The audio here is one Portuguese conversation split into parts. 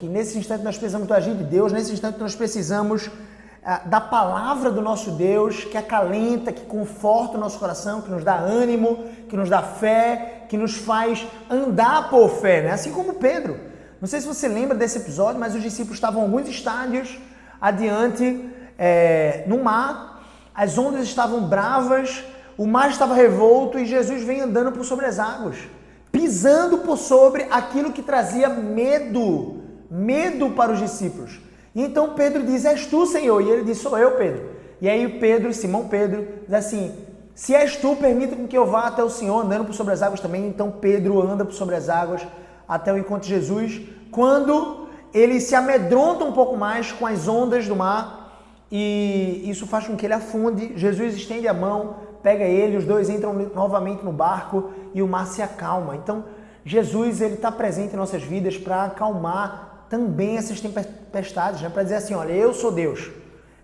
E nesse instante nós precisamos do agir de Deus, nesse instante nós precisamos da palavra do nosso Deus, que acalenta, que conforta o nosso coração, que nos dá ânimo, que nos dá fé, que nos faz andar por fé, né? Assim como Pedro. Não sei se você lembra desse episódio, mas os discípulos estavam alguns estádios adiante no mar, as ondas estavam bravas, o mar estava revolto e Jesus vem andando por sobre as águas, pisando por sobre aquilo que trazia medo para os discípulos. E então Pedro diz, és tu, Senhor? E ele diz, sou eu, Pedro. E aí Simão Pedro, diz assim, se és tu, permita que eu vá até o Senhor, andando por sobre as águas também. Então Pedro anda por sobre as águas até o encontro de Jesus, quando ele se amedronta um pouco mais com as ondas do mar, e isso faz com que ele afunde. Jesus estende a mão, pega ele, os dois entram novamente no barco e o mar se acalma. Então Jesus está presente em nossas vidas para acalmar também essas tempestades, né? Para dizer assim, olha, eu sou Deus.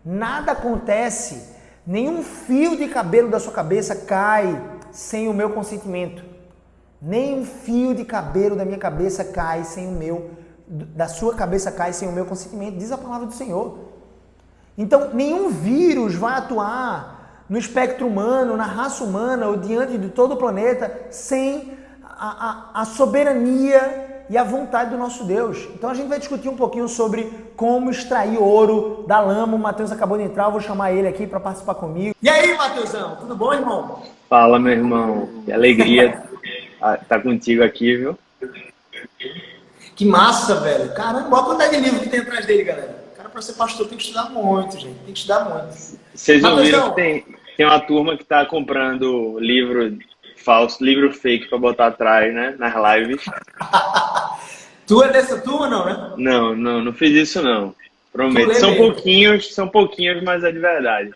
Nada acontece, nenhum fio de cabelo da sua cabeça cai sem o meu consentimento. Nem um fio de cabelo da minha cabeça cai sem o meu, da sua cabeça cai sem o meu consentimento, diz a palavra do Senhor. Então, nenhum vírus vai atuar no espectro humano, na raça humana ou diante de todo o planeta sem a soberania e a vontade do nosso Deus. Então a gente vai discutir um pouquinho sobre como extrair ouro da lama. O Matheus acabou de entrar, eu vou chamar ele aqui para participar comigo. E aí, Matheusão, tudo bom, irmão? Fala, meu irmão. Que alegria estar contigo aqui, viu? Que massa, velho. Caramba, olha a quantidade de livro que tem atrás dele, galera. Cara, para ser pastor tem que estudar muito, gente. Tem que estudar muito. Vocês ouviram que tem uma turma que está comprando livro falso, livro fake para botar atrás, né? Nas lives. Tu é dessa turma, não, né? Não fiz isso, não. Prometo. São pouquinhos, mas é de verdade.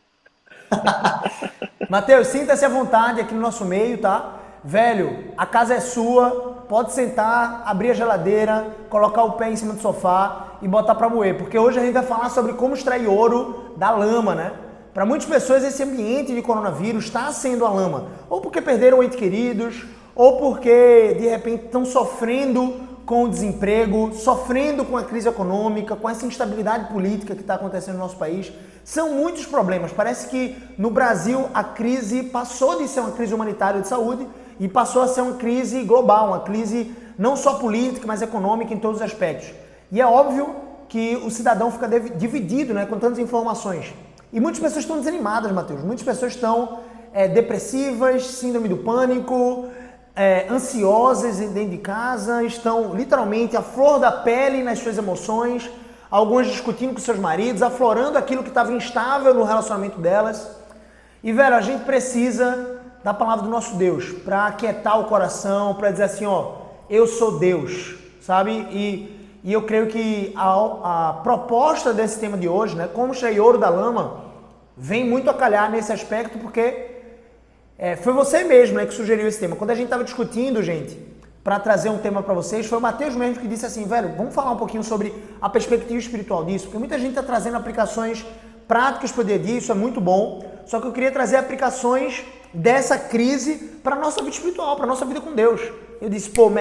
Matheus, sinta-se à vontade aqui no nosso meio, tá? Velho, a casa é sua, pode sentar, abrir a geladeira, colocar o pé em cima do sofá e botar pra moer, porque hoje a gente vai falar sobre como extrair ouro da lama, né? Para muitas pessoas esse ambiente de coronavírus está sendo a lama, ou porque perderam entes queridos, ou porque de repente estão sofrendo com o desemprego, sofrendo com a crise econômica, com essa instabilidade política que está acontecendo no nosso país. São muitos problemas. Parece que no Brasil a crise passou de ser uma crise humanitária de saúde e passou a ser uma crise global, uma crise não só política, mas econômica em todos os aspectos. E é óbvio que o cidadão fica dividido, né, com tantas informações. E muitas pessoas estão desanimadas, Matheus. Muitas pessoas estão depressivas, síndrome do pânico, ansiosas dentro de casa, estão literalmente à flor da pele nas suas emoções, algumas discutindo com seus maridos, aflorando aquilo que estava instável no relacionamento delas. E, velho, a gente precisa da palavra do nosso Deus para aquietar o coração, para dizer assim, ó, eu sou Deus, sabe? E eu creio que a proposta desse tema de hoje, né, como extrair ouro da lama, vem muito a calhar nesse aspecto, porque foi você mesmo, né, que sugeriu esse tema. Quando a gente estava discutindo, gente, para trazer um tema para vocês, foi o Matheus mesmo que disse assim, velho, vamos falar um pouquinho sobre a perspectiva espiritual disso, porque muita gente está trazendo aplicações práticas para o dia a dia, isso é muito bom, só que eu queria trazer aplicações dessa crise para a nossa vida espiritual, para a nossa vida com Deus. Eu disse, pô,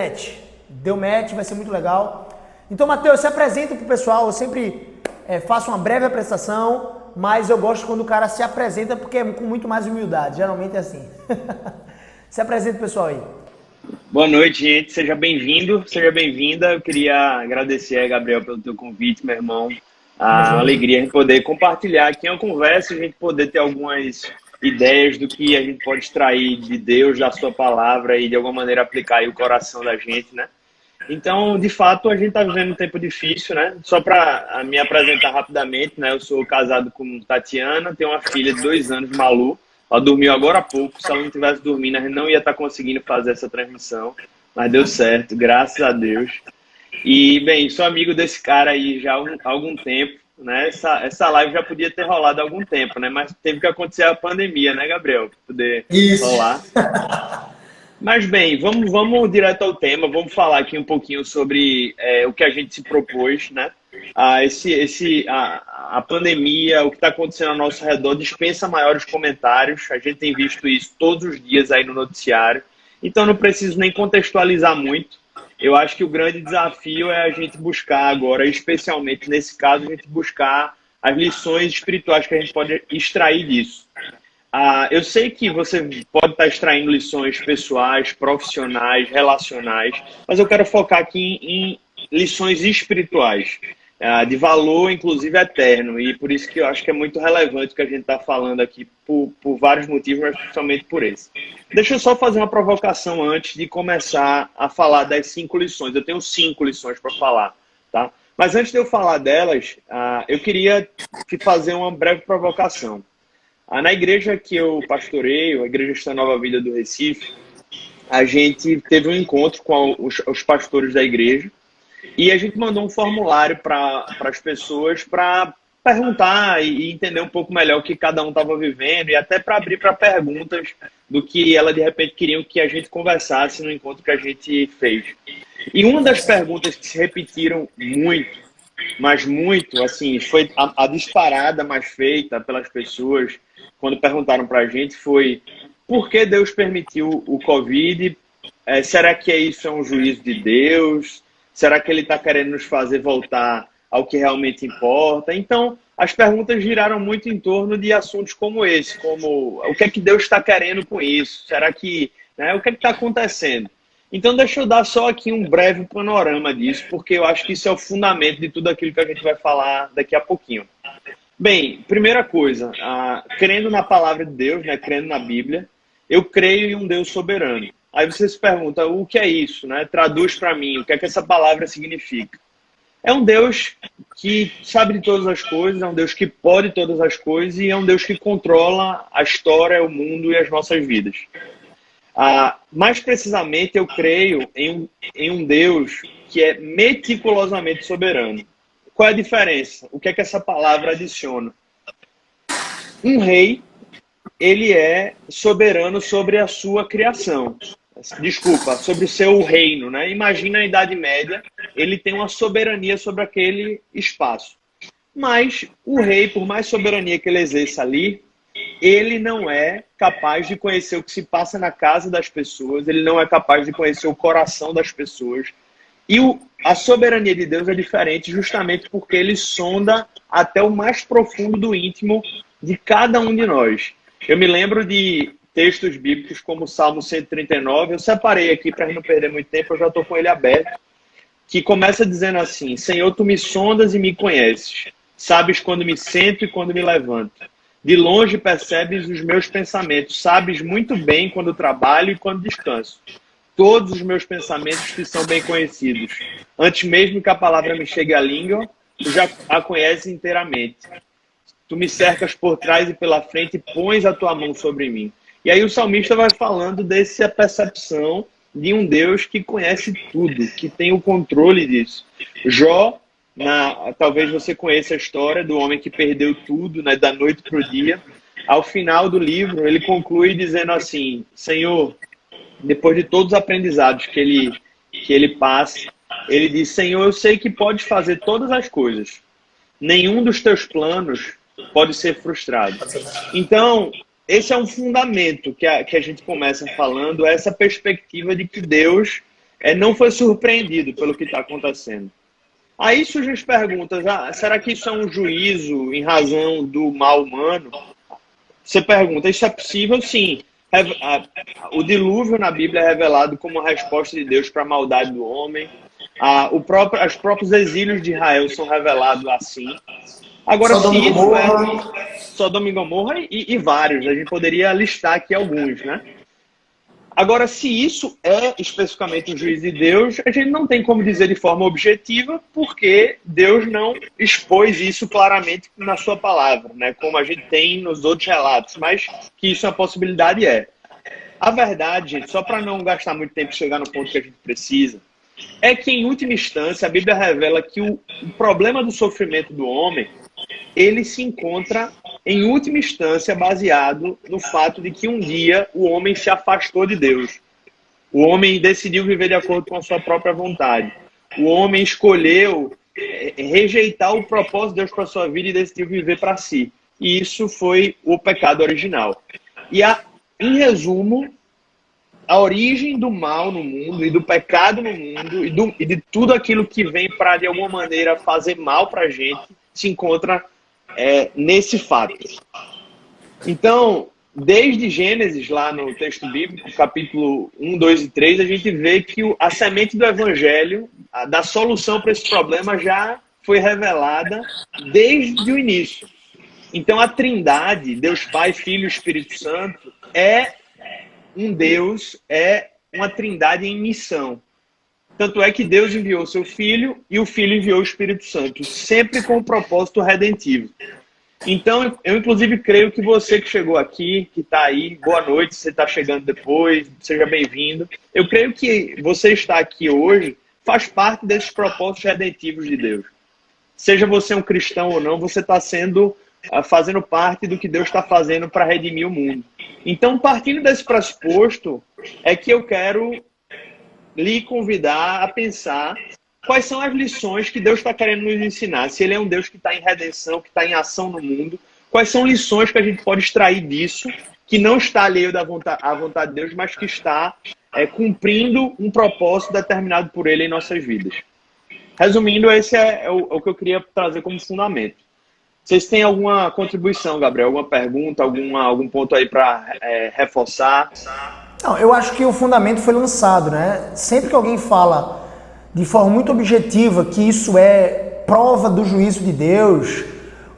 deu match, vai ser muito legal. Então, Matheus, se apresenta para o pessoal, eu sempre faço uma breve apresentação, mas eu gosto quando o cara se apresenta porque é com muito mais humildade, geralmente é assim. Se apresenta, pessoal, aí. Boa noite, gente, seja bem-vindo, seja bem-vinda. Eu queria agradecer, Gabriel, pelo teu convite, meu irmão. A alegria de poder compartilhar aqui uma conversa, a gente poder ter algumas ideias do que a gente pode extrair de Deus, da sua palavra e de alguma maneira aplicar aí o coração da gente, né? Então, de fato, a gente está vivendo um tempo difícil, né? Só para me apresentar rapidamente, né? Eu sou casado com Tatiana, tenho uma filha de 2 anos, Malu. Ela dormiu agora há pouco. Se ela não estivesse dormindo, a gente não ia estar conseguindo fazer essa transmissão. Mas deu certo, graças a Deus. E, bem, sou amigo desse cara aí já há algum tempo, né? Essa live já podia ter rolado há algum tempo, né? Mas teve que acontecer a pandemia, né, Gabriel? Para poder rolar. Mas bem, vamos direto ao tema, vamos falar aqui um pouquinho sobre o que a gente se propôs, né? A pandemia, o que está acontecendo ao nosso redor, dispensa maiores comentários, a gente tem visto isso todos os dias aí no noticiário, então não preciso nem contextualizar muito. Eu acho que o grande desafio é a gente buscar agora, especialmente nesse caso, a gente buscar as lições espirituais que a gente pode extrair disso. Eu sei que você pode estar extraindo lições pessoais, profissionais, relacionais, mas eu quero focar aqui em lições espirituais, de valor, inclusive, eterno. E por isso que eu acho que é muito relevante o que a gente está falando aqui, por vários motivos, mas principalmente por esse. Deixa eu só fazer uma provocação antes de começar a falar das 5 lições. Eu tenho 5 lições para falar, tá? Mas antes de eu falar delas, eu queria te fazer uma breve provocação. Na igreja que eu pastoreio, a Igreja Cristã Nova Vida do Recife, a gente teve um encontro com os pastores da igreja e a gente mandou um formulário para as pessoas para perguntar e entender um pouco melhor o que cada um estava vivendo e até para abrir para perguntas do que ela de repente queriam que a gente conversasse no encontro que a gente fez. E uma das perguntas que se repetiram muito, mas muito, assim, foi a disparada mais feita pelas pessoas quando perguntaram para a gente foi: por que Deus permitiu o Covid? Será que isso é um juízo de Deus? Será que Ele está querendo nos fazer voltar ao que realmente importa? Então, as perguntas giraram muito em torno de assuntos como esse, como o que é que Deus está querendo com isso? Será que, né, o que é que está acontecendo? Então, deixa eu dar só aqui um breve panorama disso, porque eu acho que isso é o fundamento de tudo aquilo que a gente vai falar daqui a pouquinho. Bem, primeira coisa, crendo na palavra de Deus, né, crendo na Bíblia, eu creio em um Deus soberano. Aí você se pergunta, o que é isso? Né? Traduz para mim, o que é que essa palavra significa? É um Deus que sabe de todas as coisas, é um Deus que pode todas as coisas e é um Deus que controla a história, o mundo e as nossas vidas. Mais precisamente, eu creio em um Deus que é meticulosamente soberano. Qual é a diferença? O que é que essa palavra adiciona? Um rei, ele é soberano sobre a sua criação. Desculpa, sobre o seu reino, né? Imagina a Idade Média, ele tem uma soberania sobre aquele espaço. Mas o rei, por mais soberania que ele exerça ali, ele não é capaz de conhecer o que se passa na casa das pessoas, ele não é capaz de conhecer o coração das pessoas. E a soberania de Deus é diferente justamente porque ele sonda até o mais profundo do íntimo de cada um de nós. Eu me lembro de textos bíblicos como o Salmo 139, eu separei aqui para não perder muito tempo, eu já estou com ele aberto, que começa dizendo assim: Senhor, tu me sondas e me conheces, sabes quando me sento e quando me levanto. De longe percebes os meus pensamentos, sabes muito bem quando trabalho e quando descanso. Todos os meus pensamentos te são bem conhecidos. Antes mesmo que a palavra me chegue à língua, tu já a conheces inteiramente. Tu me cercas por trás e pela frente e pões a tua mão sobre mim. E aí o salmista vai falando dessa percepção de um Deus que conhece tudo, que tem o controle disso. Jó, talvez você conheça a história do homem que perdeu tudo, né, da noite para o dia. Ao final do livro, ele conclui dizendo assim: Senhor, depois de todos os aprendizados que ele passa, ele diz: Senhor, eu sei que podes fazer todas as coisas. Nenhum dos teus planos pode ser frustrado. Então, esse é um fundamento que a gente começa falando, essa perspectiva de que Deus não foi surpreendido pelo que está acontecendo. Aí surgem as perguntas: será que isso é um juízo em razão do mal humano? Você pergunta, isso é possível? Sim. O dilúvio na Bíblia é revelado como uma resposta de Deus para a maldade do homem. Os próprios exílios de Israel são revelados assim. Agora, Sodoma se e isso Gomorra. Sodoma e Gomorra e vários, a gente poderia listar aqui alguns, né? Agora, se isso é especificamente um juízo de Deus, a gente não tem como dizer de forma objetiva, porque Deus não expôs isso claramente na sua palavra, né? Como a gente tem nos outros relatos, mas que isso é uma possibilidade. A verdade, gente, só para não gastar muito tempo e chegar no ponto que a gente precisa, é que, em última instância, a Bíblia revela que o problema do sofrimento do homem, ele se encontra, em última instância, baseado no fato de que um dia o homem se afastou de Deus. O homem decidiu viver de acordo com a sua própria vontade. O homem escolheu rejeitar o propósito de Deus para a sua vida e decidiu viver para si. E isso foi o pecado original. E, em resumo, a origem do mal no mundo e do pecado no mundo e de tudo aquilo que vem para, de alguma maneira, fazer mal para a gente, se encontra nesse fato. Então, desde Gênesis, lá no texto bíblico, capítulo 1, 2 e 3, a gente vê que a semente do evangelho, da solução para esse problema, já foi revelada desde o início. Então, a Trindade, Deus Pai, Filho e Espírito Santo, é um Deus, é uma Trindade em missão. Tanto é que Deus enviou seu Filho e o Filho enviou o Espírito Santo, sempre com um propósito redentivo. Então, eu inclusive creio que você que chegou aqui, que está aí, boa noite, você está chegando depois, seja bem-vindo. Eu creio que você estar aqui hoje faz parte desses propósitos redentivos de Deus. Seja você um cristão ou não, você está fazendo parte do que Deus está fazendo para redimir o mundo. Então, partindo desse pressuposto, é que eu quero lhe convidar a pensar quais são as lições que Deus está querendo nos ensinar. Se Ele é um Deus que está em redenção, que está em ação no mundo, quais são lições que a gente pode extrair disso, que não está alheio à vontade de Deus, mas que está cumprindo um propósito determinado por Ele em nossas vidas. Resumindo, esse é o que eu queria trazer como fundamento. Vocês têm alguma contribuição, Gabriel? Alguma pergunta, algum ponto aí para reforçar? Não, eu acho que o fundamento foi lançado, né? Sempre que alguém fala de forma muito objetiva que isso é prova do juízo de Deus,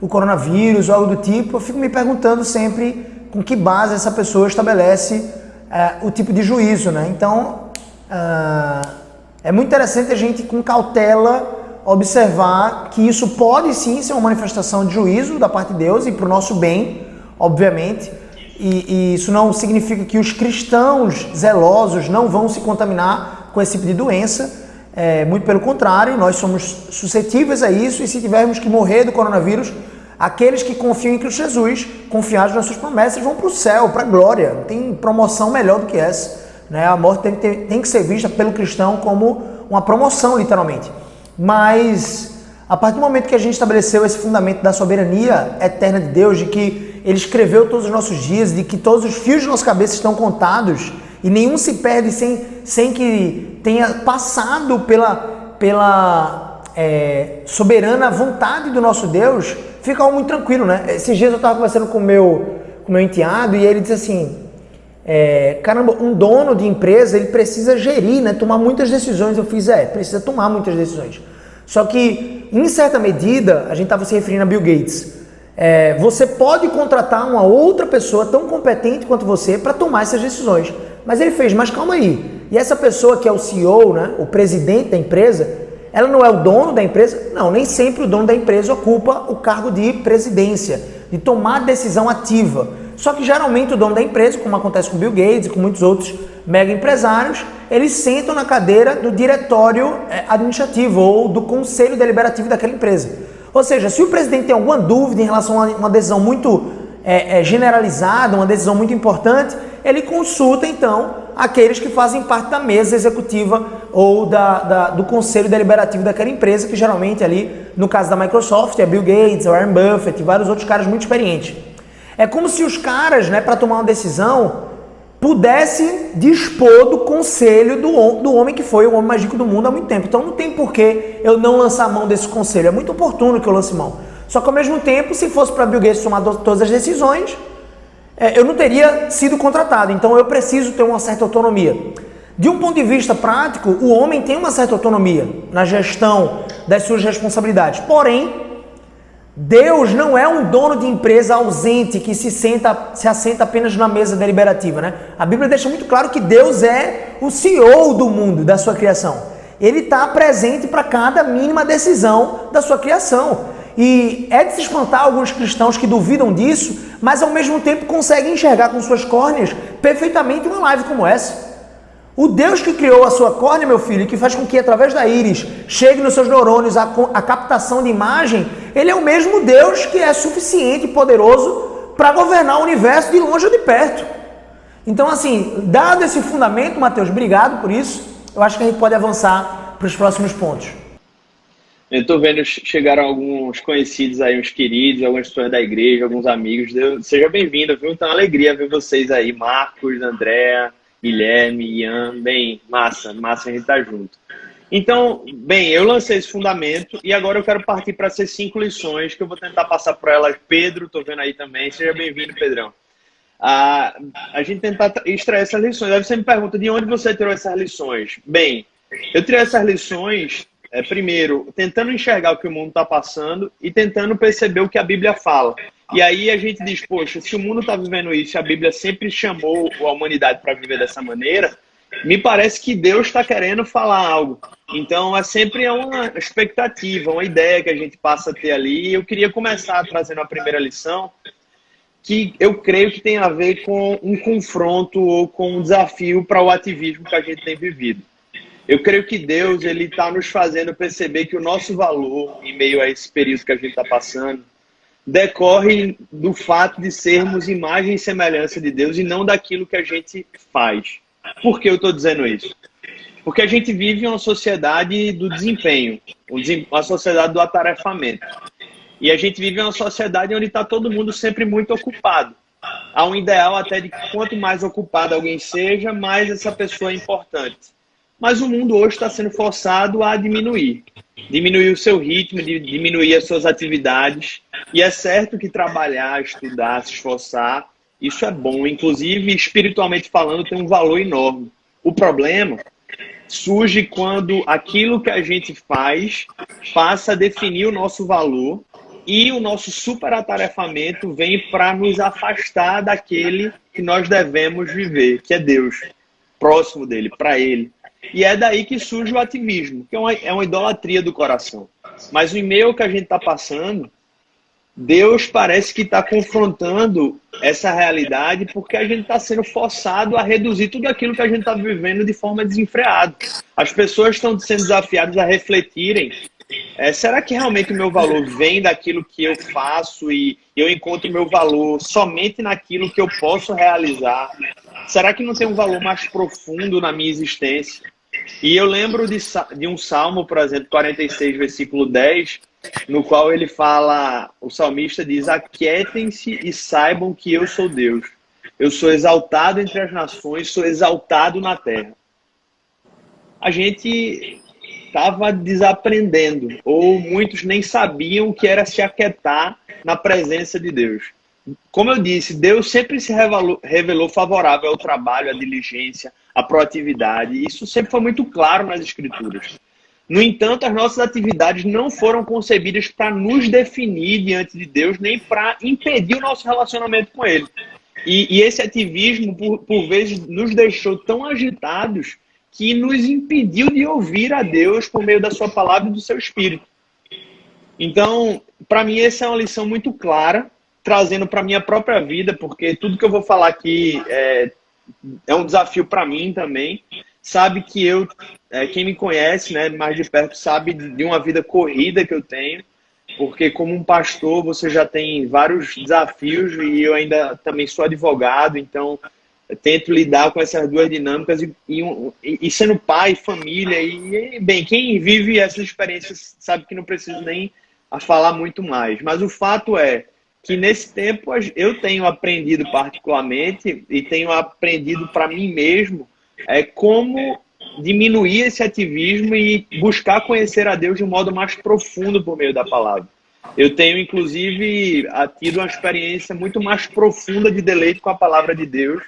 o coronavírus ou algo do tipo, eu fico me perguntando sempre com que base essa pessoa estabelece o tipo de juízo, né? Então, é muito interessante a gente, com cautela, observar que isso pode sim ser uma manifestação de juízo da parte de Deus e para o nosso bem, obviamente, e isso não significa que os cristãos zelosos não vão se contaminar com esse tipo de doença, muito pelo contrário, nós somos suscetíveis a isso, e se tivermos que morrer do coronavírus, aqueles que confiam em Cristo Jesus, confiados nas suas promessas, vão para o céu, para a glória. Não tem promoção melhor do que essa, né? A morte tem que ser vista pelo cristão como uma promoção, literalmente. Mas, a partir do momento que a gente estabeleceu esse fundamento da soberania eterna de Deus, de que Ele escreveu todos os nossos dias, de que todos os fios de nossa cabeça estão contados, e nenhum se perde sem que tenha passado pela soberana vontade do nosso Deus, fica algo muito tranquilo, né? Esses dias eu estava conversando com o meu enteado, e ele disse assim, caramba, um dono de empresa, ele precisa gerir, né? Tomar muitas decisões. Eu fiz, precisa tomar muitas decisões. Só que, em certa medida, a gente estava se referindo a Bill Gates. Você pode contratar uma outra pessoa tão competente quanto você para tomar essas decisões. Mas ele fez, mas calma aí. E essa pessoa que é o CEO, né, o presidente da empresa, ela não é o dono da empresa? Não, nem sempre o dono da empresa ocupa o cargo de presidência, de tomar decisão ativa. Só que geralmente o dono da empresa, como acontece com Bill Gates e com muitos outros mega empresários, eles sentam na cadeira do diretório administrativo ou do conselho deliberativo daquela empresa. Ou seja, se o presidente tem alguma dúvida em relação a uma decisão muito generalizada, uma decisão muito importante, ele consulta então aqueles que fazem parte da mesa executiva ou do conselho deliberativo daquela empresa, que geralmente ali, no caso da Microsoft, é Bill Gates, Warren Buffett e vários outros caras muito experientes. É como se os caras, né, para tomar uma decisão, pudessem dispor do conselho do homem que foi o homem mais rico do mundo há muito tempo. Então não tem por que eu não lançar mão desse conselho. É muito oportuno que eu lance mão. Só que ao mesmo tempo, se fosse para Bill Gates tomar todas as decisões, eu não teria sido contratado. Então eu preciso ter uma certa autonomia. De um ponto de vista prático, o homem tem uma certa autonomia na gestão das suas responsabilidades. Porém, Deus não é um dono de empresa ausente que se assenta apenas na mesa deliberativa, né? A Bíblia deixa muito claro que Deus é o CEO do mundo, da sua criação. Ele está presente para cada mínima decisão da sua criação. E é de se espantar alguns cristãos que duvidam disso, mas ao mesmo tempo conseguem enxergar com suas córneas perfeitamente uma live como essa. O Deus que criou a sua córnea, meu filho, e que faz com que através da íris chegue nos seus neurônios a captação de imagem, ele é o mesmo Deus que é suficiente e poderoso para governar o universo de longe ou de perto. Então, assim, dado esse fundamento, Mateus, obrigado por isso, eu acho que a gente pode avançar para os próximos pontos. Eu estou vendo, chegaram alguns conhecidos aí, uns queridos, algumas pessoas da igreja, alguns amigos. Seja bem-vindo, viu? Então, alegria ver vocês aí, Marcos, Andréa, Guilherme, Ian. Bem, massa a gente tá junto. Então, bem, eu lancei esse fundamento e agora eu quero partir para essas 5 lições que eu vou tentar passar por elas. Pedro, tô vendo aí também. Seja bem-vindo, Pedrão. A gente tentar extrair essas lições. Aí você me pergunta, de onde você tirou essas lições? Bem, eu tirei essas lições, primeiro, tentando enxergar o que o mundo está passando e tentando perceber o que a Bíblia fala. E aí a gente diz, poxa, se o mundo está vivendo isso e a Bíblia sempre chamou a humanidade para viver dessa maneira, me parece que Deus está querendo falar algo. Então, é sempre uma expectativa, uma ideia que a gente passa a ter ali. Eu queria começar trazendo a primeira lição, que eu creio que tem a ver com um confronto ou com um desafio para o ativismo que a gente tem vivido. Eu creio que Deus ele está nos fazendo perceber que o nosso valor, em meio a esse período que a gente está passando, decorre do fato de sermos imagem e semelhança de Deus e não daquilo que a gente faz. Por que eu estou dizendo isso? Porque a gente vive uma sociedade do desempenho, uma sociedade do atarefamento. E a gente vive uma sociedade onde está todo mundo sempre muito ocupado. Há um ideal até de que quanto mais ocupado alguém seja, mais essa pessoa é importante. Mas o mundo hoje está sendo forçado a diminuir. Diminuir o seu ritmo, diminuir as suas atividades. E é certo que trabalhar, estudar, se esforçar, isso é bom. Inclusive, espiritualmente falando, tem um valor enorme. O problema surge quando aquilo que a gente faz passa a definir o nosso valor e o nosso superatarefamento vem para nos afastar daquele que nós devemos viver, que é Deus, próximo dele, para ele. E é daí que surge o ativismo, que é uma idolatria do coração. Mas o e-mail que a gente está passando, Deus parece que está confrontando essa realidade porque a gente está sendo forçado a reduzir tudo aquilo que a gente está vivendo de forma desenfreada. As pessoas estão sendo desafiadas a refletirem. Será que realmente o meu valor vem daquilo que eu faço e eu encontro o meu valor somente naquilo que eu posso realizar? Será que não tem um valor mais profundo na minha existência? E eu lembro de um salmo, por exemplo, 46, versículo 10, no qual ele fala, o salmista diz, aquietem-se e saibam que eu sou Deus. Eu sou exaltado entre as nações, sou exaltado na terra. A gente estava desaprendendo, ou muitos nem sabiam o que era se aquietar na presença de Deus. Como eu disse, Deus sempre se revelou favorável ao trabalho, à diligência, à proatividade. Isso sempre foi muito claro nas Escrituras. No entanto, as nossas atividades não foram concebidas para nos definir diante de Deus, nem para impedir o nosso relacionamento com Ele. E esse ativismo, por vezes, nos deixou tão agitados que nos impediu de ouvir a Deus por meio da sua palavra e do seu Espírito. Então, para mim, essa é uma lição muito clara, trazendo para a minha própria vida, porque tudo que eu vou falar aqui é um desafio para mim também. Sabe que quem me conhece, né, mais de perto, sabe de uma vida corrida que eu tenho, porque como um pastor você já tem vários desafios e eu ainda também sou advogado, então eu tento lidar com essas duas dinâmicas e sendo pai, família, bem, quem vive essas experiências sabe que não preciso nem falar muito mais. Mas o fato é que nesse tempo eu tenho aprendido particularmente e tenho aprendido para mim mesmo como diminuir esse ativismo e buscar conhecer a Deus de um modo mais profundo por meio da palavra. Eu tenho, inclusive, tido uma experiência muito mais profunda de deleite com a palavra de Deus,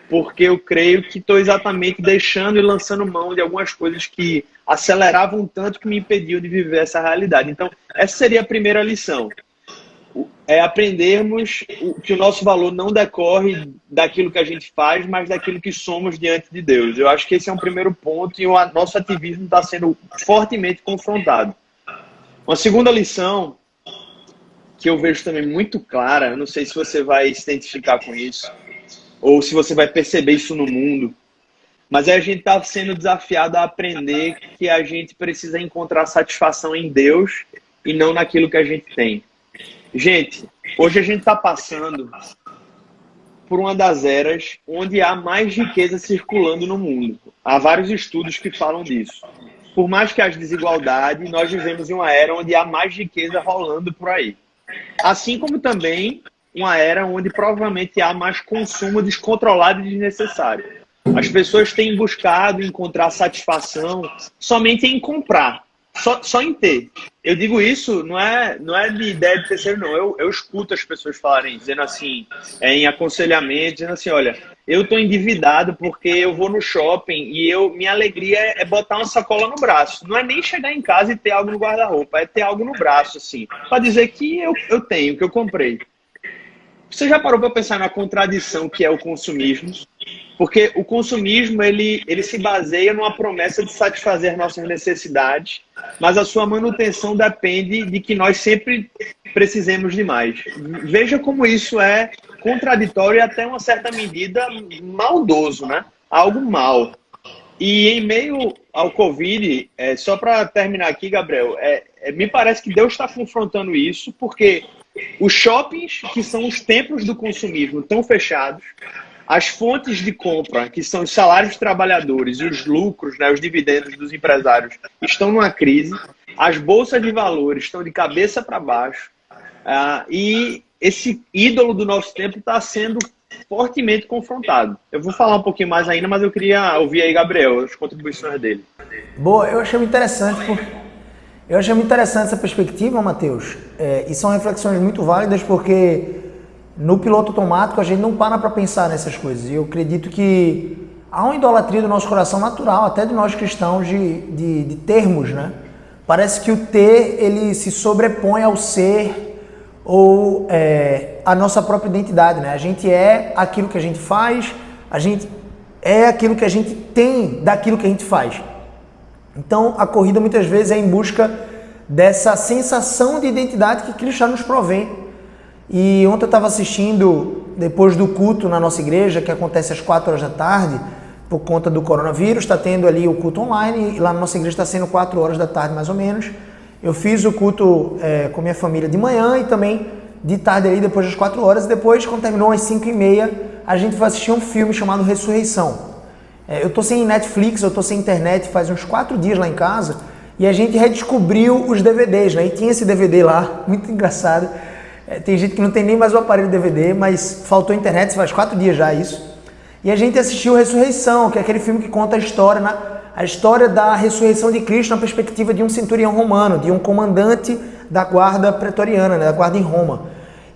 porque eu creio que estou exatamente deixando e lançando mão de algumas coisas que aceleravam tanto que me impediam de viver essa realidade. Então, essa seria a primeira lição. É aprendermos que o nosso valor não decorre daquilo que a gente faz, mas daquilo que somos diante de Deus. Eu acho que esse é um primeiro ponto e o nosso ativismo está sendo fortemente confrontado. Uma segunda lição que eu vejo também muito clara, eu não sei se você vai se identificar com isso, ou se você vai perceber isso no mundo, mas a gente está sendo desafiado a aprender que a gente precisa encontrar satisfação em Deus e não naquilo que a gente tem. Gente, hoje a gente está passando por uma das eras onde há mais riqueza circulando no mundo. Há vários estudos que falam disso. Por mais que haja desigualdade, nós vivemos em uma era onde há mais riqueza rolando por aí. Assim como também uma era onde provavelmente há mais consumo descontrolado e desnecessário. As pessoas têm buscado encontrar satisfação somente em comprar, só em ter. Eu digo isso, não é de ideia de terceiro, não. Eu escuto as pessoas falarem, dizendo assim, em aconselhamento, dizendo assim, olha, eu estou endividado porque eu vou no shopping e minha alegria é botar uma sacola no braço. Não é nem chegar em casa e ter algo no guarda-roupa, é ter algo no braço, assim, para dizer que eu tenho, que eu comprei. Você já parou para pensar na contradição que é o consumismo? Porque o consumismo, ele se baseia numa promessa de satisfazer nossas necessidades, mas a sua manutenção depende de que nós sempre precisemos de mais. Veja como isso é contraditório e até uma certa medida maldoso, né? Algo mal. E em meio ao Covid, só para terminar aqui, Gabriel, me parece que Deus está confrontando isso, porque os shoppings, que são os templos do consumismo, estão fechados. As fontes de compra, que são os salários dos trabalhadores e os lucros, né, os dividendos dos empresários, estão numa crise. As bolsas de valores estão de cabeça para baixo. E esse ídolo do nosso tempo está sendo fortemente confrontado. Eu vou falar um pouquinho mais ainda, mas eu queria ouvir aí, Gabriel, as contribuições dele. Boa, eu achei muito interessante, essa perspectiva, Matheus. E são reflexões muito válidas, porque no piloto automático a gente não para pensar nessas coisas. E eu acredito que há uma idolatria do nosso coração natural, até de nós cristãos, de termos, né? Parece que o ter, ele se sobrepõe ao ser ou a nossa própria identidade, né? A gente é aquilo que a gente faz, a gente é aquilo que a gente tem daquilo que a gente faz. Então, a corrida muitas vezes é em busca dessa sensação de identidade que Cristo já nos provém. E ontem eu estava assistindo, depois do culto na nossa igreja, que acontece às 4 horas da tarde, por conta do coronavírus, está tendo ali o culto online, e lá na nossa igreja está sendo 4 horas da tarde mais ou menos. Eu fiz o culto com minha família de manhã e também de tarde ali, depois das 4 horas, e depois, quando terminou às 5h30, a gente foi assistir um filme chamado Ressurreição. Eu tô sem Netflix, eu tô sem internet faz uns 4 dias lá em casa, e a gente redescobriu os DVDs, né? E tinha esse DVD lá, muito engraçado. Tem gente que não tem nem mais o aparelho DVD, mas faltou internet, faz 4 dias já isso. E a gente assistiu Ressurreição, que é aquele filme que conta a história da ressurreição de Cristo na perspectiva de um centurião romano, de um comandante da guarda pretoriana, né? Da guarda em Roma.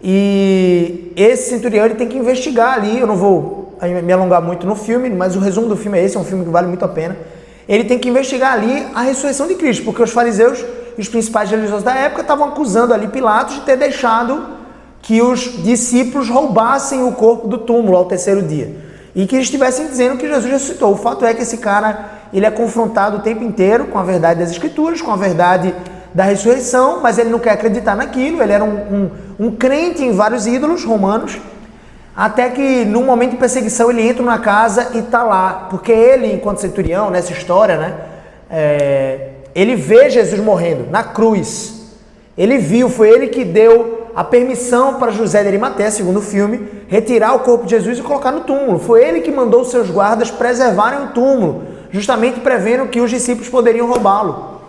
E esse centurião, ele tem que investigar ali, eu não vou me alongar muito no filme, mas o resumo do filme é esse, é um filme que vale muito a pena. Ele tem que investigar ali a ressurreição de Cristo, porque os fariseus e os principais religiosos da época estavam acusando ali Pilatos de ter deixado que os discípulos roubassem o corpo do túmulo ao 3º dia. E que eles estivessem dizendo que Jesus ressuscitou. O fato é que esse cara, ele é confrontado o tempo inteiro com a verdade das Escrituras, com a verdade da ressurreição, mas ele não quer acreditar naquilo. Ele era um crente em vários ídolos romanos, até que num momento de perseguição ele entra na casa e está lá, porque ele, enquanto centurião, nessa história, né, ele vê Jesus morrendo na cruz. Ele viu, foi ele que deu a permissão para José de Arimateia, segundo o filme, retirar o corpo de Jesus e colocar no túmulo. Foi ele que mandou os seus guardas preservarem o túmulo, justamente prevendo que os discípulos poderiam roubá-lo.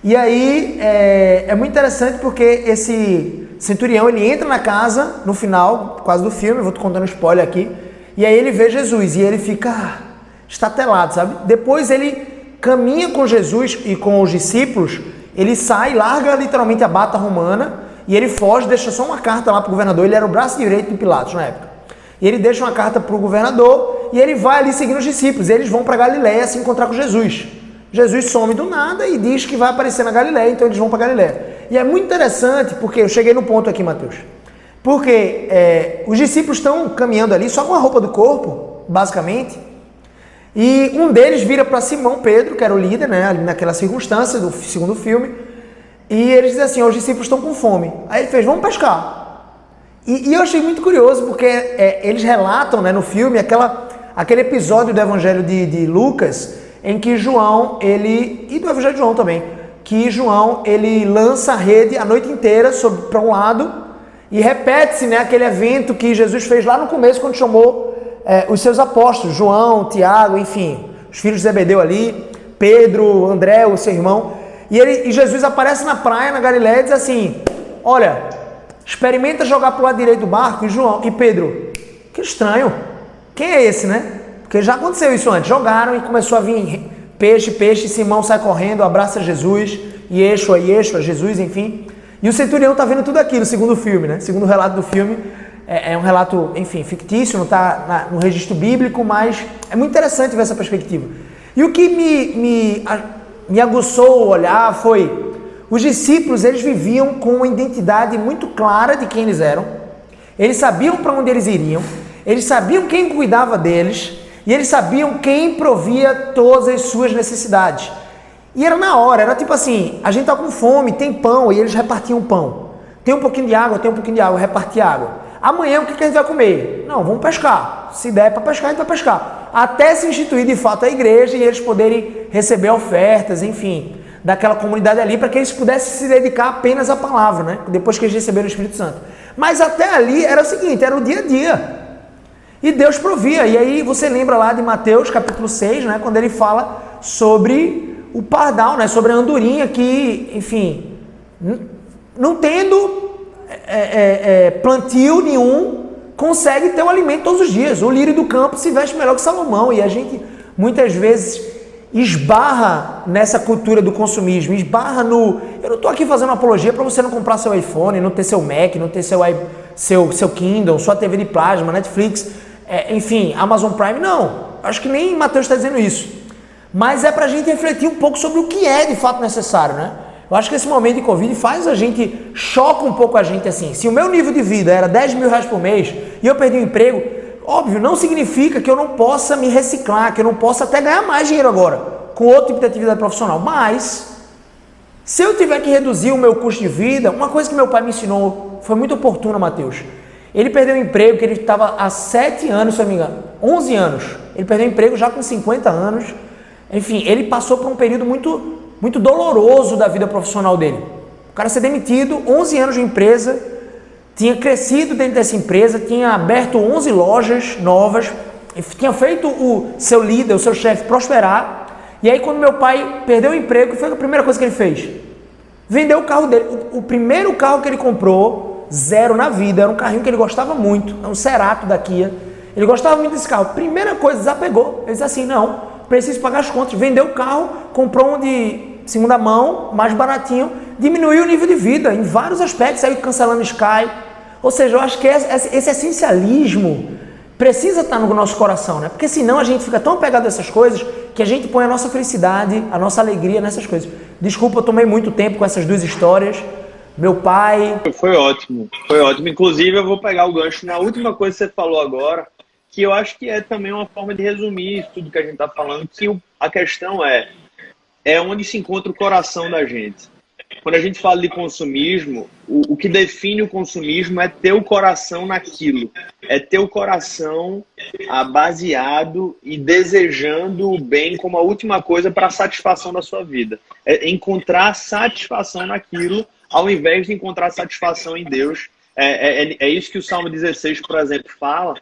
E aí é muito interessante, porque esse centurião, ele entra na casa no final, quase do filme, vou te contando um spoiler aqui, e aí ele vê Jesus e ele fica estatelado, sabe? Depois ele caminha com Jesus e com os discípulos, ele sai, larga literalmente a bata romana e ele foge, deixa só uma carta lá para o governador. Ele era o braço direito de Pilatos na época. E ele deixa uma carta para o governador e ele vai ali seguindo os discípulos. Eles vão para Galileia se encontrar com Jesus. Jesus some do nada e diz que vai aparecer na Galileia, então eles vão para Galileia. E é muito interessante, porque eu cheguei no ponto aqui, Matheus, porque os discípulos estão caminhando ali só com a roupa do corpo, basicamente, e um deles vira para Simão Pedro, que era o líder, né, ali naquela circunstância do segundo filme, e eles dizem assim: os discípulos estão com fome. Aí ele fez: vamos pescar. E eu achei muito curioso, porque eles relatam, né, no filme aquele episódio do Evangelho de Lucas, em que João, e do Evangelho de João também, que João, ele lança a rede a noite inteira para um lado, e repete-se, né, aquele evento que Jesus fez lá no começo, quando chamou os seus apóstolos, João, Tiago, enfim, os filhos de Zebedeu ali, Pedro, André, o seu irmão, e Jesus aparece na praia, na Galileia, e diz assim: olha, experimenta jogar para o lado direito do barco, e Pedro, que estranho, quem é esse, né? Porque já aconteceu isso antes. Jogaram e começou a vir peixe, Simão sai correndo, abraça Jesus, Yeshua, Jesus, enfim. E o centurião tá vendo tudo aquilo, segundo o filme, né? Segundo o relato do filme, é um relato, enfim, fictício, não está no registro bíblico, mas é muito interessante ver essa perspectiva. E o que me aguçou o olhar foi, os discípulos, eles viviam com uma identidade muito clara de quem eles eram, eles sabiam para onde eles iriam, eles sabiam quem cuidava deles, e eles sabiam quem provia todas as suas necessidades. E era na hora, era tipo assim, a gente tá com fome, tem pão, e eles repartiam pão. Tem um pouquinho de água, repartia água. Amanhã o que a gente vai comer? Não, vamos pescar. Se der para pescar, a gente vai pescar. Até se instituir de fato a igreja e eles poderem receber ofertas, enfim, daquela comunidade ali, para que eles pudessem se dedicar apenas à palavra, né? Depois que eles receberam o Espírito Santo. Mas até ali era o seguinte, era o dia a dia. E Deus provia. E aí você lembra lá de Mateus capítulo 6, né? Quando ele fala sobre o pardal, né? Sobre a andorinha que, enfim, não tendo plantio nenhum, consegue ter o alimento todos os dias. O lírio do campo se veste melhor que Salomão. E a gente muitas vezes esbarra nessa cultura do consumismo, esbarra no... Eu não estou aqui fazendo apologia para você não comprar seu iPhone, não ter seu Mac, não ter seu Kindle, sua TV de plasma, Netflix, enfim, Amazon Prime. Não, acho que nem Mateus está dizendo isso. Mas é para a gente refletir um pouco sobre o que é de fato necessário, né? Eu acho que esse momento de Covid choca um pouco a gente assim. Se o meu nível de vida era 10 mil reais por mês e eu perdi o emprego, óbvio, não significa que eu não possa me reciclar, que eu não possa até ganhar mais dinheiro agora, com outro tipo de atividade profissional. Mas, se eu tiver que reduzir o meu custo de vida, uma coisa que meu pai me ensinou, foi muito oportuna, Mateus. Ele perdeu o emprego, que ele estava há 7 anos, se eu não me engano, 11 anos. Ele perdeu o emprego já com 50 anos. Enfim, ele passou por um período muito doloroso da vida profissional dele. O cara ser demitido, 11 anos de empresa, tinha crescido dentro dessa empresa, tinha aberto 11 lojas novas, tinha feito o seu líder, o seu chefe prosperar. E aí quando meu pai perdeu o emprego, foi a primeira coisa que ele fez? Vendeu o carro dele. O primeiro carro que ele comprou, zero na vida, era um carrinho que ele gostava muito, é um Cerato da Kia. Ele gostava muito desse carro. Primeira coisa, desapegou. Ele disse assim, não, preciso pagar as contas. Vendeu o carro, comprou um de segunda mão, mais baratinho, diminuiu o nível de vida em vários aspectos, saiu cancelando Sky. Ou seja, eu acho que esse essencialismo precisa estar no nosso coração, né? Porque senão a gente fica tão apegado a essas coisas que a gente põe a nossa felicidade, a nossa alegria nessas coisas. Desculpa, eu tomei muito tempo com essas duas histórias. Meu pai... Foi ótimo, foi ótimo. Inclusive, eu vou pegar o gancho na última coisa que você falou agora, que eu acho que é também uma forma de resumir tudo que a gente está falando, que a questão é onde se encontra o coração da gente. Quando a gente fala de consumismo, o que define o consumismo é ter o coração naquilo, é ter o coração baseado e desejando o bem como a última coisa para a satisfação da sua vida. É encontrar satisfação naquilo, ao invés de encontrar satisfação em Deus. É isso que o Salmo 16, por exemplo, fala,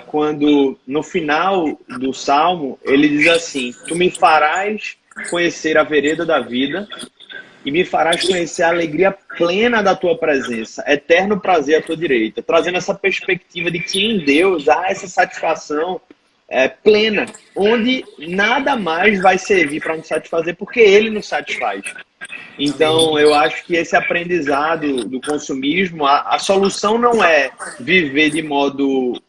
quando no final do Salmo ele diz assim: tu me farás conhecer a vereda da vida e me farás conhecer a alegria plena da tua presença, eterno prazer à tua direita, trazendo essa perspectiva de que em Deus há essa satisfação plena, onde nada mais vai servir para nos satisfazer, porque Ele nos satisfaz. Então, eu acho que esse aprendizado do consumismo, a solução não é viver de modo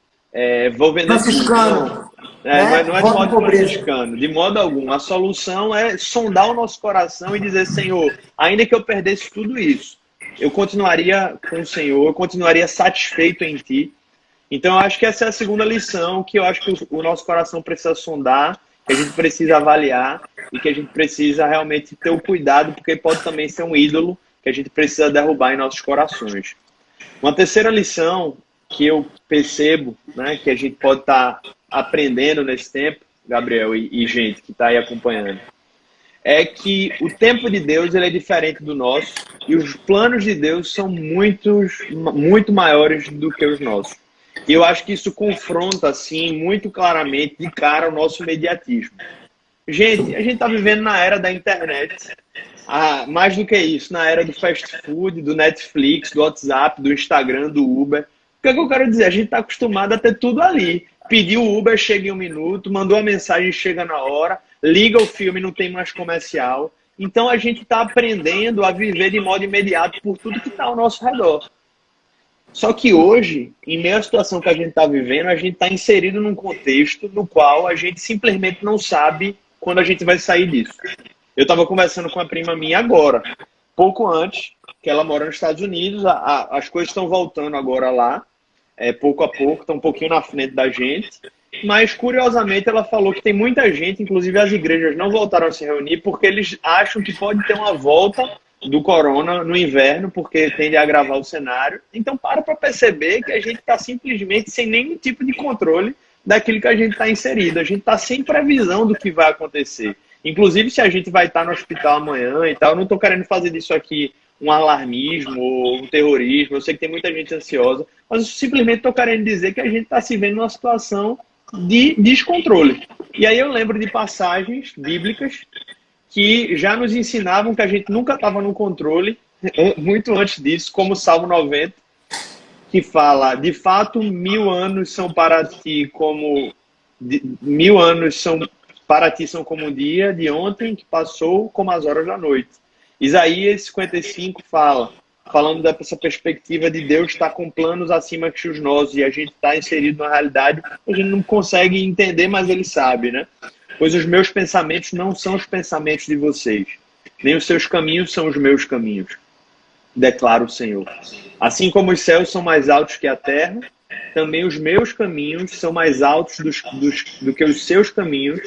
vou vender franciscano. Não é de modo franciscano, de modo algum. A solução é sondar o nosso coração e dizer: Senhor, ainda que eu perdesse tudo isso, eu continuaria com o Senhor, eu continuaria satisfeito em Ti. Então, eu acho que essa é a segunda lição, que eu acho que o nosso coração precisa sondar, que a gente precisa avaliar e que a gente precisa realmente ter o cuidado, porque pode também ser um ídolo que a gente precisa derrubar em nossos corações. Uma terceira lição que eu percebo, né, que a gente pode estar aprendendo nesse tempo, Gabriel e gente que está aí acompanhando, é que o tempo de Deus ele é diferente do nosso e os planos de Deus são muito maiores do que os nossos. E eu acho que isso confronta, assim, muito claramente, de cara, o nosso imediatismo. Gente, a gente está vivendo na era da internet. Mais do que isso, na era do fast food, do Netflix, do WhatsApp, do Instagram, do Uber. O que é que eu quero dizer? A gente está acostumado a ter tudo ali. pediu o Uber, chega em 1 minuto, mandou a mensagem, chega na hora, liga o filme, não tem mais comercial. Então a gente está aprendendo a viver de modo imediato por tudo que está ao nosso redor. Só que hoje, em meio à situação que a gente está vivendo, a gente está inserido num contexto no qual a gente simplesmente não sabe quando a gente vai sair disso. Eu estava conversando com uma prima minha agora, pouco antes, que ela mora nos Estados Unidos, as coisas estão voltando agora lá, pouco a pouco, estão um pouquinho na frente da gente, mas curiosamente ela falou que tem muita gente, inclusive as igrejas não voltaram a se reunir porque eles acham que pode ter uma volta do corona no inverno, porque tende a agravar o cenário. Então para perceber que a gente está simplesmente sem nenhum tipo de controle daquilo que a gente está inserido. A gente está sem previsão do que vai acontecer. Inclusive se a gente vai estar no hospital amanhã e tal, eu não estou querendo fazer disso aqui um alarmismo ou um terrorismo. Eu sei que tem muita gente ansiosa, mas eu simplesmente estou querendo dizer que a gente está se vendo numa situação de descontrole. E aí eu lembro de passagens bíblicas que já nos ensinavam que a gente nunca estava no controle, muito antes disso, como o Salmo 90, que fala, de fato, 1000 anos são para ti como... 1000 anos são para ti são como o dia de ontem que passou, como as horas da noite. Isaías 55 falando dessa perspectiva de Deus estar com planos acima que os nossos, e a gente está inserido na realidade, a gente não consegue entender, mas ele sabe, né? Pois os meus pensamentos não são os pensamentos de vocês, nem os seus caminhos são os meus caminhos, declara o Senhor. Assim como os céus são mais altos que a terra, também os meus caminhos são mais altos do que os seus caminhos,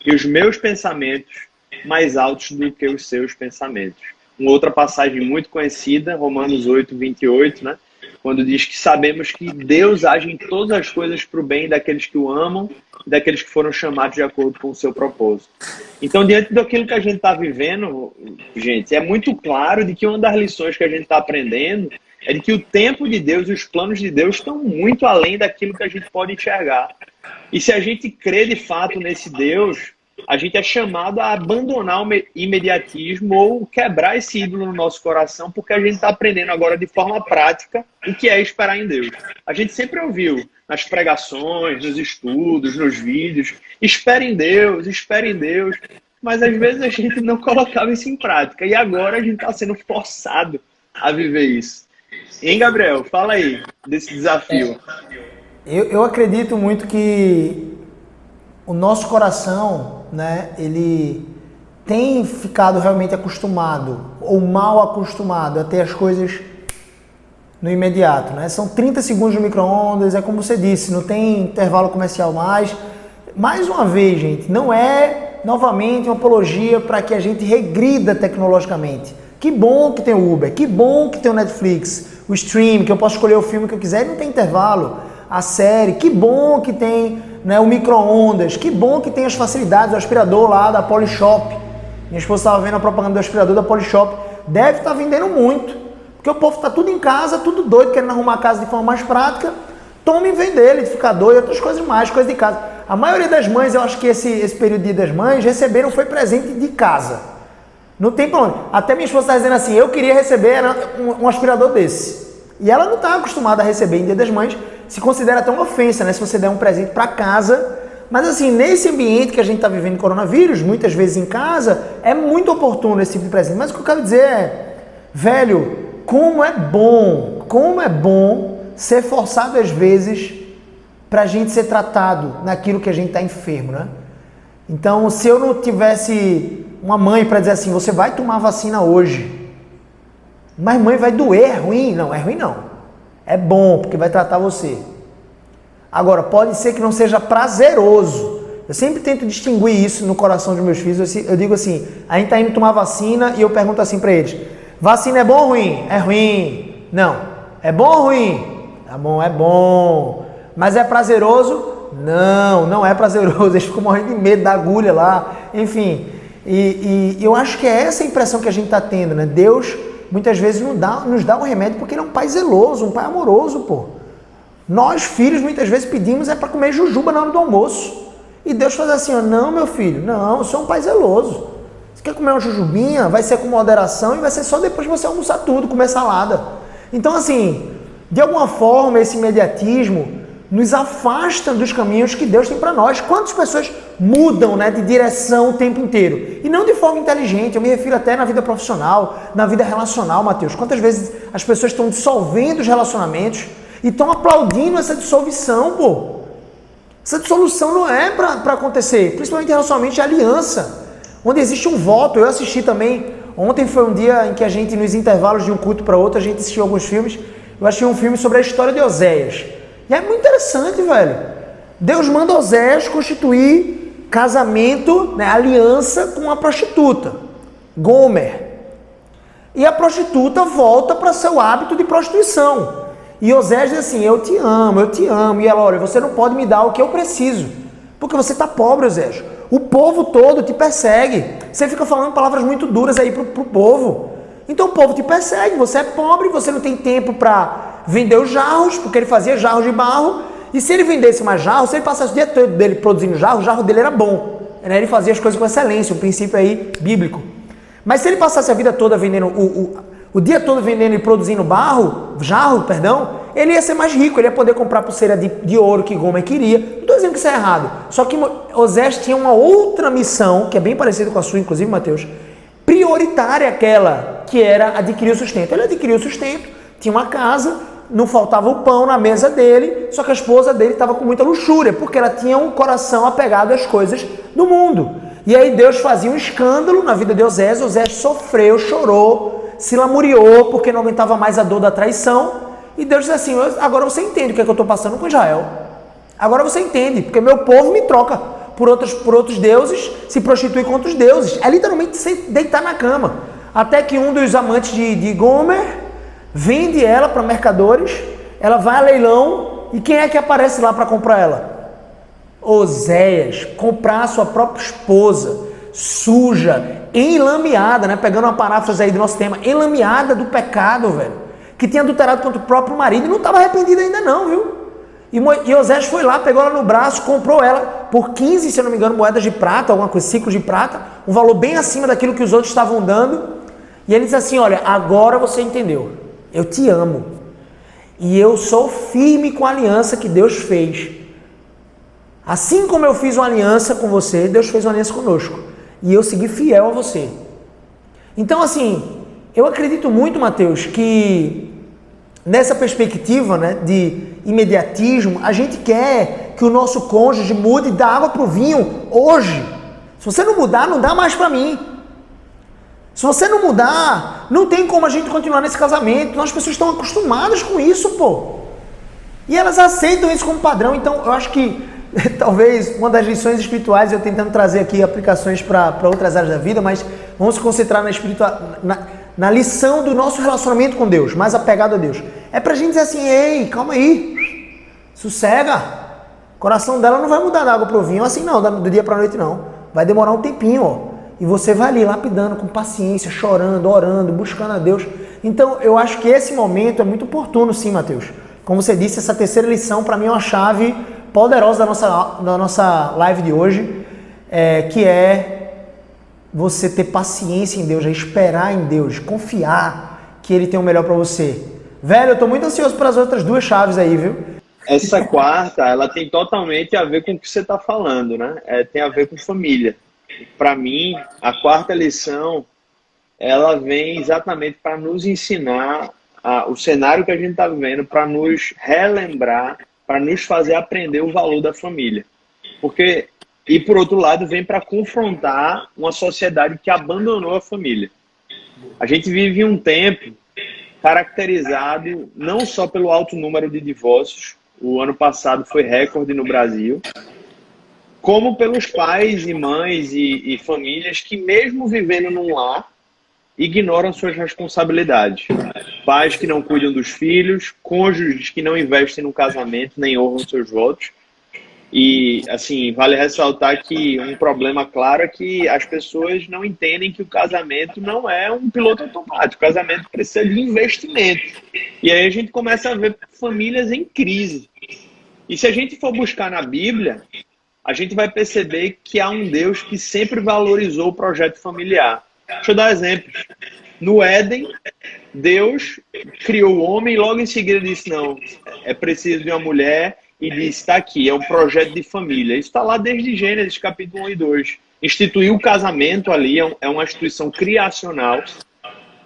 e os meus pensamentos mais altos do que os seus pensamentos. Uma outra passagem muito conhecida, Romanos 8, 28, né? Quando diz que sabemos que Deus age em todas as coisas para o bem daqueles que o amam e daqueles que foram chamados de acordo com o seu propósito. Então, diante daquilo que a gente está vivendo, gente, é muito claro de que uma das lições que a gente está aprendendo é de que o tempo de Deus e os planos de Deus estão muito além daquilo que a gente pode enxergar. E se a gente crê de fato nesse Deus, a gente é chamado a abandonar o imediatismo ou quebrar esse ídolo no nosso coração, porque a gente está aprendendo agora de forma prática o que é esperar em Deus. A gente sempre ouviu nas pregações, nos estudos, nos vídeos, espere em Deus, mas às vezes a gente não colocava isso em prática e agora a gente está sendo forçado a viver isso. Hein, Gabriel? Fala aí desse desafio. Eu acredito muito que o nosso coração, né, ele tem ficado realmente acostumado ou mal acostumado a ter as coisas no imediato, né? São 30 segundos no micro-ondas, é como você disse, não tem intervalo comercial mais. Mais uma vez, gente, não é novamente uma apologia para que a gente regrida tecnologicamente. Que bom que tem o Uber, que bom que tem o Netflix, o stream, que eu posso escolher o filme que eu quiser e não tem intervalo. A série, que bom que tem, né, o micro-ondas, que bom que tem as facilidades, o aspirador lá da Polishop. Minha esposa estava vendo a propaganda do aspirador da Polishop. Deve estar vendendo muito, porque o povo está tudo em casa, tudo doido, querendo arrumar a casa de forma mais prática. Tome e vende liquidificador e outras coisas mais, coisas de casa. A maioria das mães, eu acho que esse período de Dia das Mães, receberam foi presente de casa. Não tem pra onde. Até minha esposa está dizendo assim, eu queria receber um aspirador desse. E ela não está acostumada a receber em Dia das Mães, se considera até uma ofensa, né? Se você der um presente para casa. Mas assim, nesse ambiente que a gente está vivendo coronavírus, muitas vezes em casa, é muito oportuno esse tipo de presente. Mas o que eu quero dizer é, velho, como é bom ser forçado às vezes para a gente ser tratado naquilo que a gente está enfermo, né? Então, se eu não tivesse uma mãe para dizer assim, você vai tomar vacina hoje, mas mãe, vai doer, é ruim? Não, é ruim não. É bom, porque vai tratar você. Agora, pode ser que não seja prazeroso. Eu sempre tento distinguir isso no coração dos meus filhos. Eu digo assim, a gente está indo tomar vacina e eu pergunto assim para eles, vacina é bom ou ruim? É ruim. Não. É bom ou ruim? Tá bom, é bom. Mas é prazeroso? Não, não é prazeroso. Eles ficam morrendo de medo da agulha lá. Enfim, e eu acho que é essa a impressão que a gente está tendo, né? Deus muitas vezes nos dá um remédio porque ele é um pai zeloso, um pai amoroso, pô. Nós, filhos, muitas vezes pedimos para comer jujuba na hora do almoço. E Deus faz assim, ó, não, meu filho, não, eu sou um pai zeloso. Você quer comer uma jujubinha? Vai ser com moderação e vai ser só depois de você almoçar tudo, comer salada. Então, assim, de alguma forma, esse imediatismo nos afasta dos caminhos que Deus tem para nós. Quantas pessoas mudam, né, de direção o tempo inteiro? E não de forma inteligente, eu me refiro até na vida profissional, na vida relacional, Mateus. Quantas vezes as pessoas estão dissolvendo os relacionamentos e estão aplaudindo essa dissolução, pô? Essa dissolução não é para acontecer, principalmente relacionamento de aliança, onde existe um voto. Eu assisti também, ontem foi um dia em que a gente, nos intervalos de um culto para outro, a gente assistiu alguns filmes. Eu achei um filme sobre a história de Oséias. E é muito interessante, velho. Deus manda Oséias constituir casamento, né, aliança com uma prostituta, Gomer. E a prostituta volta para seu hábito de prostituição. E Oséias diz assim, eu te amo, eu te amo. E ela, olha, você não pode me dar o que eu preciso, porque você está pobre, Oséias. O povo todo te persegue. Você fica falando palavras muito duras aí pro povo. Então o povo te persegue, você é pobre, você não tem tempo para vender os jarros, porque ele fazia jarros de barro, e se ele vendesse mais jarros, se ele passasse o dia todo dele produzindo jarro, o jarro dele era bom, né? Ele fazia as coisas com excelência, um princípio aí bíblico. Mas se ele passasse a vida toda vendendo, o dia todo vendendo e produzindo jarro, ele ia ser mais rico, ele ia poder comprar pulseira de ouro que Gomer queria. Não estou dizendo que isso é errado, só que Oséias tinha uma outra missão, que é bem parecida com a sua, inclusive, Mateus, prioritária aquela, que era adquirir o sustento. Ele adquiriu o sustento, tinha uma casa, não faltava o pão na mesa dele, só que a esposa dele estava com muita luxúria, porque ela tinha um coração apegado às coisas do mundo. E aí Deus fazia um escândalo na vida de Oséias, Oséias sofreu, chorou, se lamuriou, porque não aguentava mais a dor da traição, e Deus disse assim, agora você entende o que é que eu estou passando com Israel. Agora você entende, porque meu povo me troca por outros deuses, se prostitui com outros deuses. É literalmente se deitar na cama. Até que um dos amantes de Gomer vende ela para mercadores, ela vai a leilão, e quem é que aparece lá para comprar ela? Oséias, comprar a sua própria esposa, suja, enlameada, né? Pegando uma paráfrase aí do nosso tema, enlameada do pecado, velho, que tinha adulterado contra o próprio marido e não estava arrependido ainda não, viu? E Oséias foi lá, pegou ela no braço, comprou ela por 15, se eu não me engano, moedas de prata, alguma coisa, ciclos de prata, um valor bem acima daquilo que os outros estavam dando, e ele disse assim, olha, agora você entendeu. Eu te amo. E eu sou firme com a aliança que Deus fez. Assim como eu fiz uma aliança com você, Deus fez uma aliança conosco. E eu segui fiel a você. Então, assim, eu acredito muito, Mateus, que nessa perspectiva, né, de imediatismo, a gente quer que o nosso cônjuge mude da água para o vinho hoje. Se você não mudar, não dá mais para mim. Se você não mudar, não tem como a gente continuar nesse casamento. Então, as pessoas estão acostumadas com isso, pô. E elas aceitam isso como padrão. Então, eu acho que talvez uma das lições espirituais, eu tentando trazer aqui aplicações para outras áreas da vida, mas vamos se concentrar na lição do nosso relacionamento com Deus, mais apegado a Deus. É pra gente dizer assim, ei, calma aí, sossega. O coração dela não vai mudar da água pro vinho assim não, do dia pra noite não. Vai demorar um tempinho, ó. E você vai ali lapidando com paciência, chorando, orando, buscando a Deus. Então, eu acho que esse momento é muito oportuno, sim, Mateus. Como você disse, essa terceira lição, para mim, é uma chave poderosa da nossa live de hoje, que é você ter paciência em Deus, é esperar em Deus, confiar que Ele tem o melhor para você. Velho, eu tô muito ansioso para as outras duas chaves aí, viu? Essa quarta, ela tem totalmente a ver com o que você está falando, né? Tem a ver com família. Para mim, a quarta lição, ela vem exatamente para nos ensinar o cenário que a gente está vivendo, para nos relembrar, para nos fazer aprender o valor da família. E por outro lado, vem para confrontar uma sociedade que abandonou a família. A gente vive um tempo caracterizado não só pelo alto número de divórcios, o ano passado foi recorde no Brasil, como pelos pais e mães e famílias que, mesmo vivendo num lar, ignoram suas responsabilidades. Pais que não cuidam dos filhos, cônjuges que não investem no casamento, nem honram seus votos. E, assim, vale ressaltar que um problema claro é que as pessoas não entendem que o casamento não é um piloto automático. O casamento precisa de investimento. E aí a gente começa a ver famílias em crise. E se a gente for buscar na Bíblia, a gente vai perceber que há um Deus que sempre valorizou o projeto familiar. Deixa eu dar exemplos. No Éden, Deus criou o homem e logo em seguida disse, não, é preciso de uma mulher e disse, está aqui, é um projeto de família. Isso está lá desde Gênesis, capítulo 1 e 2. Instituiu o casamento ali, é uma instituição criacional.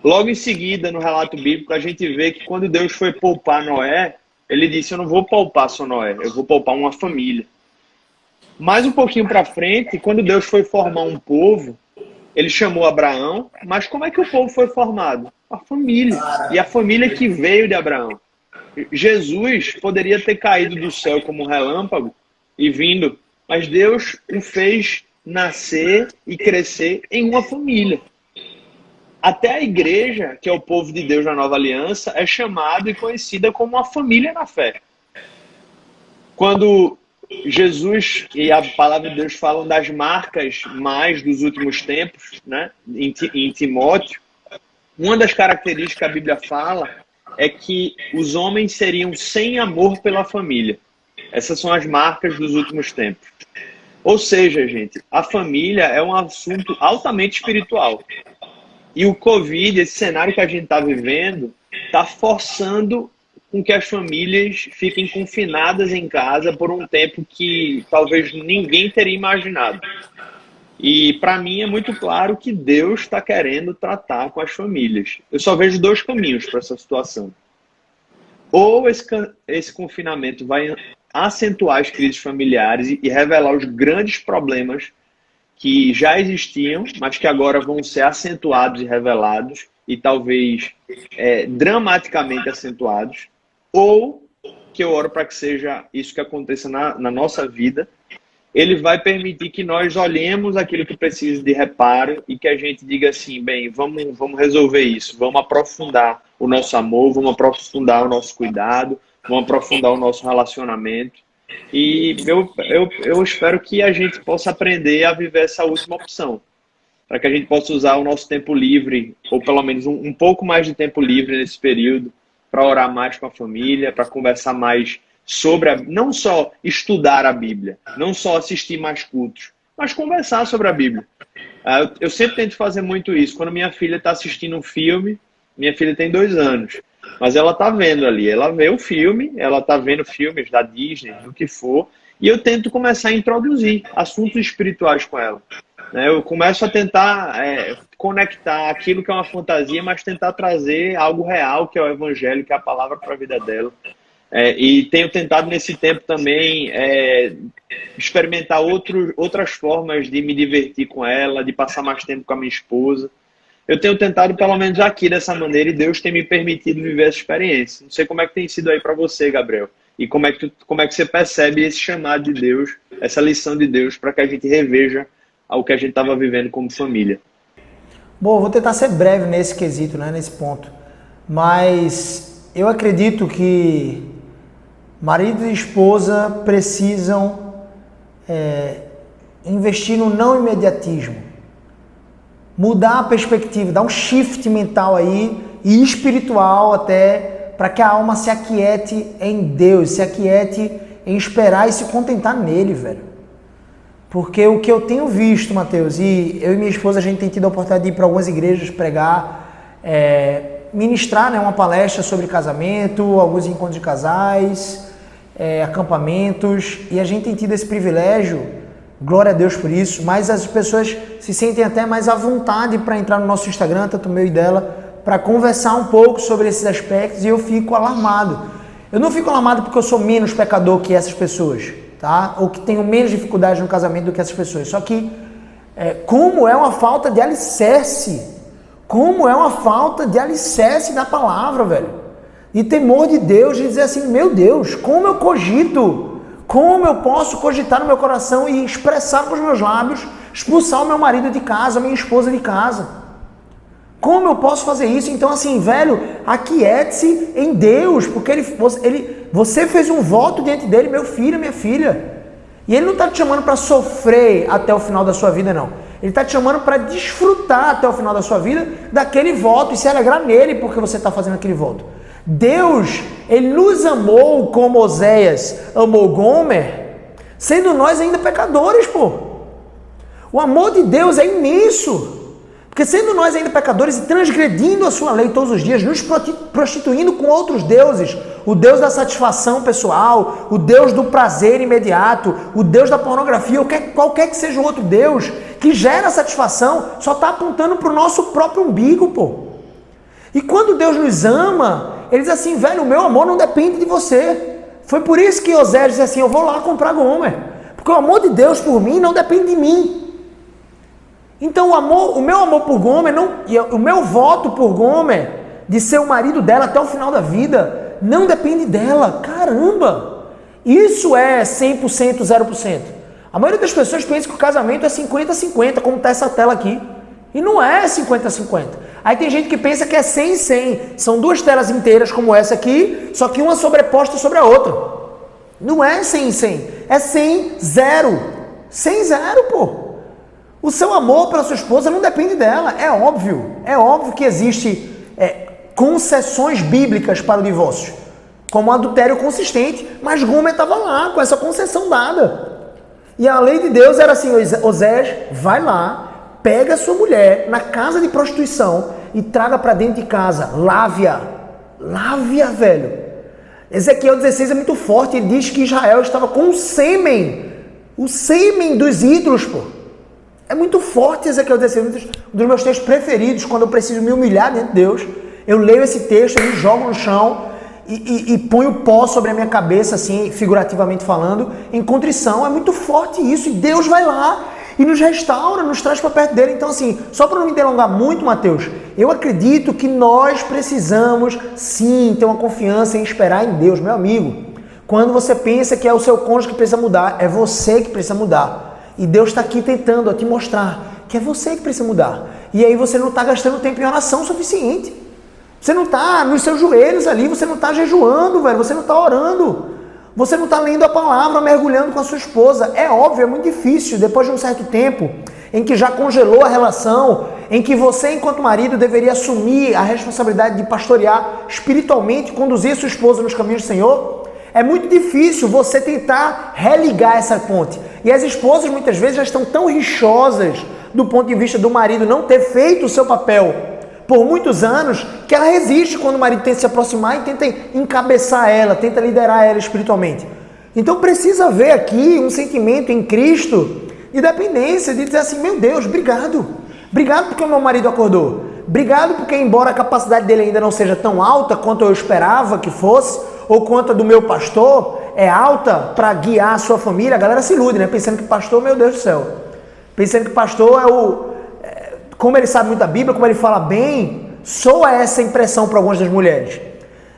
Logo em seguida, no relato bíblico, a gente vê que quando Deus foi poupar Noé, ele disse, eu não vou poupar só Noé, eu vou poupar uma família. Mais um pouquinho para frente, quando Deus foi formar um povo, ele chamou Abraão, mas como é que o povo foi formado? A família. E a família que veio de Abraão. Jesus poderia ter caído do céu como um relâmpago e vindo, mas Deus o fez nascer e crescer em uma família. Até a igreja, que é o povo de Deus na Nova Aliança, é chamada e conhecida como uma família na fé. Quando Jesus e a palavra de Deus falam das marcas mais dos últimos tempos, né, em Timóteo, uma das características que a Bíblia fala é que os homens seriam sem amor pela família. Essas são as marcas dos últimos tempos. Ou seja, gente, a família é um assunto altamente espiritual. E o Covid, esse cenário que a gente está vivendo, está forçando com que as famílias fiquem confinadas em casa por um tempo que talvez ninguém teria imaginado. E para mim é muito claro que Deus está querendo tratar com as famílias. Eu só vejo dois caminhos para essa situação. Ou esse confinamento vai acentuar as crises familiares e revelar os grandes problemas que já existiam, mas que agora vão ser acentuados e revelados, e talvez dramaticamente acentuados, ou, que eu oro para que seja isso que aconteça na nossa vida, ele vai permitir que nós olhemos aquilo que precisa de reparo e que a gente diga assim, bem, vamos resolver isso, vamos aprofundar o nosso amor, vamos aprofundar o nosso cuidado, vamos aprofundar o nosso relacionamento. E eu espero que a gente possa aprender a viver essa última opção, para que a gente possa usar o nosso tempo livre, ou pelo menos um pouco mais de tempo livre nesse período, para orar mais com a família, para conversar mais sobre, não só estudar a Bíblia, não só assistir mais cultos, mas conversar sobre a Bíblia. Eu sempre tento fazer muito isso. Quando minha filha está assistindo um filme, minha filha tem 2 anos, mas ela está vendo ali, ela vê o filme, ela está vendo filmes da Disney, do que for, e eu tento começar a introduzir assuntos espirituais com ela. Eu começo a tentar conectar aquilo que é uma fantasia, mas tentar trazer algo real, que é o Evangelho, que é a palavra para a vida dela. E tenho tentado nesse tempo também experimentar outras formas de me divertir com ela, de passar mais tempo com a minha esposa. Eu tenho tentado pelo menos aqui dessa maneira e Deus tem me permitido viver essa experiência. Não sei como é que tem sido aí para você, Gabriel, e como é que você percebe esse chamado de Deus, essa lição de Deus para que a gente reveja o que a gente estava vivendo como família. Bom, vou tentar ser breve nesse quesito, né, nesse ponto, mas eu acredito que marido e esposa precisam investir no não imediatismo. Mudar a perspectiva, dar um shift mental aí, e espiritual até, para que a alma se aquiete em Deus, se aquiete em esperar e se contentar nele, velho. Porque o que eu tenho visto, Mateus, e eu e minha esposa, a gente tem tido a oportunidade de ir para algumas igrejas pregar, ministrar, né, uma palestra sobre casamento, alguns encontros de casais, acampamentos, e a gente tem tido esse privilégio, glória a Deus por isso, mas as pessoas se sentem até mais à vontade para entrar no nosso Instagram, tanto o meu e dela, para conversar um pouco sobre esses aspectos, e eu fico alarmado. Eu não fico alarmado porque eu sou menos pecador que essas pessoas, tá? Ou que tenho menos dificuldade no casamento do que essas pessoas. Só que, como é uma falta de alicerce, da palavra, velho. E temor de Deus, de dizer assim, meu Deus, como eu cogito, como eu posso cogitar no meu coração e expressar com os meus lábios, expulsar o meu marido de casa, a minha esposa de casa? Como eu posso fazer isso? Então assim, velho, aquiete-se em Deus, porque você fez um voto diante dele, meu filho, minha filha. E ele não está te chamando para sofrer até o final da sua vida, não. Ele está te chamando para desfrutar até o final da sua vida daquele voto e se alegrar nele porque você está fazendo aquele voto. Deus, ele nos amou como Oséias amou Gomer, sendo nós ainda pecadores, pô. O amor de Deus é imenso. Porque sendo nós ainda pecadores e transgredindo a sua lei todos os dias, nos prostituindo com outros deuses, o Deus da satisfação pessoal, o Deus do prazer imediato, o Deus da pornografia, ou qualquer que seja o outro Deus que gera satisfação, só está apontando para o nosso próprio umbigo, pô. E quando Deus nos ama, ele diz assim, velho, o meu amor não depende de você. Foi por isso que Osés disse assim, eu vou lá comprar Gomer. Porque o amor de Deus por mim não depende de mim. Então o meu amor por Gomer, o meu voto por Gomer, de ser o marido dela até o final da vida, não depende dela. Caramba! Isso é 100%, 0%. A maioria das pessoas pensa que o casamento é 50-50, como está essa tela aqui. E não é 50-50. Aí tem gente que pensa que é 100-100. São duas telas inteiras como essa aqui, só que uma sobreposta sobre a outra. Não é 100-100. É 100-0. 100-0, pô. O seu amor pela sua esposa não depende dela. É óbvio que existe concessões bíblicas para o divórcio, como um adultério consistente, mas Gomer estava lá com essa concessão dada. E a lei de Deus era assim, Osés, vai lá, pega a sua mulher na casa de prostituição e traga para dentro de casa, lave-a, velho. Ezequiel 16 é muito forte, ele diz que Israel estava com o sêmen dos ídolos, pô. É muito forte Ezequiel 16, um dos meus textos preferidos, quando eu preciso me humilhar diante de Deus. Eu leio esse texto, eu me jogo no chão e ponho pó sobre a minha cabeça, assim, figurativamente falando, em contrição. É muito forte isso, e Deus vai lá e nos restaura, nos traz para perto dele. Então, assim, só para não me delongar muito, Mateus, eu acredito que nós precisamos, sim, ter uma confiança em esperar em Deus, meu amigo. Quando você pensa que é o seu cônjuge que precisa mudar, é você que precisa mudar. E Deus está aqui tentando te mostrar que é você que precisa mudar. E aí você não está gastando tempo em oração suficiente. Você não está nos seus joelhos ali, você não está jejuando, velho, você não está orando. Você não está lendo a palavra, mergulhando com a sua esposa. É óbvio, é muito difícil, depois de um certo tempo, em que já congelou a relação, em que você, enquanto marido, deveria assumir a responsabilidade de pastorear espiritualmente, conduzir a sua esposa nos caminhos do Senhor. É muito difícil você tentar religar essa ponte. E as esposas, muitas vezes, já estão tão rixosas do ponto de vista do marido não ter feito o seu papel por muitos anos, que ela resiste quando o marido tenta se aproximar e tenta encabeçar ela, tenta liderar ela espiritualmente. Então precisa haver aqui um sentimento em Cristo de dependência, de dizer assim, meu Deus, obrigado. Obrigado porque o meu marido acordou. Obrigado porque, embora a capacidade dele ainda não seja tão alta quanto eu esperava que fosse, ou quanto a do meu pastor é alta para guiar a sua família, a galera se ilude, né? Pensando que pastor, meu Deus do céu. Pensando que pastor como ele sabe muito da Bíblia, como ele fala bem, soa essa impressão para algumas das mulheres.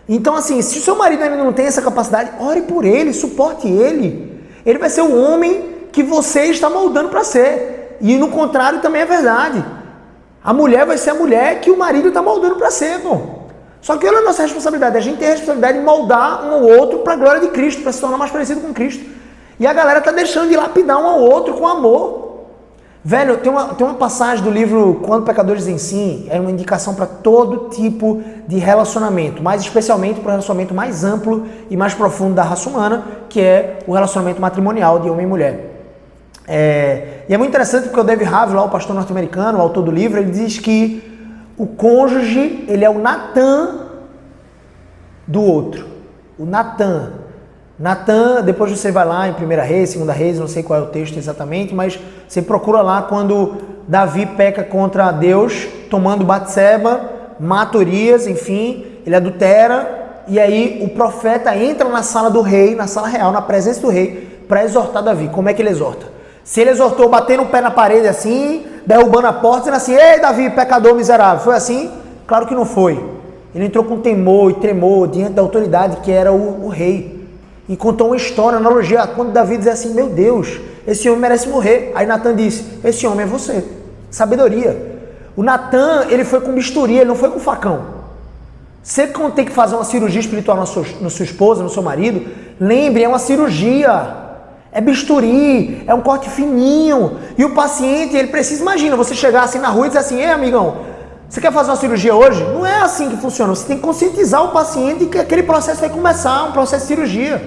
Então, assim, se o seu marido ainda não tem essa capacidade, ore por ele, suporte ele. Ele vai ser o homem que você está moldando para ser. E no contrário também é verdade. A mulher vai ser a mulher que o marido está moldando para ser, pô. Só que olha a nossa responsabilidade. A gente tem a responsabilidade de moldar um ao outro para a glória de Cristo, para se tornar mais parecido com Cristo. E a galera está deixando de lapidar um ao outro com amor. Velho, tem uma passagem do livro Quando Pecadores Ensinem, é uma indicação para todo tipo de relacionamento, mas especialmente para o relacionamento mais amplo e mais profundo da raça humana, que é o relacionamento matrimonial de homem e mulher. E é muito interessante porque o David Harvey, lá, o pastor norte-americano, o autor do livro, ele diz que o cônjuge, ele é o Natan do outro. O Natan, depois você vai lá em 1 Reis, 2 Reis, não sei qual é o texto exatamente, mas você procura lá quando Davi peca contra Deus, tomando Batseba, mata Urias, enfim, ele adultera, e aí o profeta entra na sala do rei, na sala real, na presença do rei, para exortar Davi. Como é que ele exorta? Se ele exortou batendo o pé na parede assim, derrubando a porta, dizendo assim, ei Davi, pecador miserável, foi assim? Claro que não foi. Ele entrou com temor e tremor diante da autoridade que era o rei. E contou uma história, uma analogia, quando Davi dizia assim, meu Deus, esse homem merece morrer. Aí Natan disse, esse homem é você. Sabedoria. O Natan, ele foi com bisturi, ele não foi com facão. Sempre quando tem que fazer uma cirurgia espiritual na sua esposa, no seu marido, lembre, é uma cirurgia. É bisturi, é um corte fininho. E o paciente, ele precisa, imagina, você chegar assim na rua e dizer assim, ei amigão, você quer fazer uma cirurgia hoje? Não é assim que funciona. Você tem que conscientizar o paciente que aquele processo vai começar, um processo de cirurgia.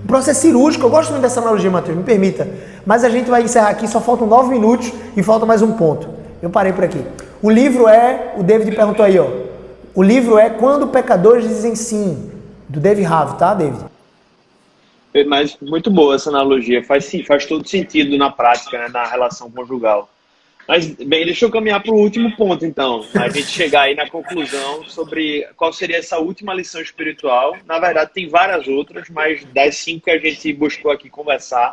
Um processo cirúrgico. Eu gosto muito dessa analogia, Matheus, me permita. Mas a gente vai encerrar aqui, só faltam 9 minutos e falta mais um ponto. Eu parei por aqui. O livro o David perguntou aí, ó. O livro é Quando Pecadores Dizem Sim, do David Harvey, tá, David? Mas muito boa essa analogia, faz todo sentido na prática, né, na relação conjugal. Mas, bem, deixa eu caminhar para o último ponto, então. A gente chegar aí na conclusão sobre qual seria essa última lição espiritual. Na verdade, tem várias outras, mas das 5 que a gente buscou aqui conversar,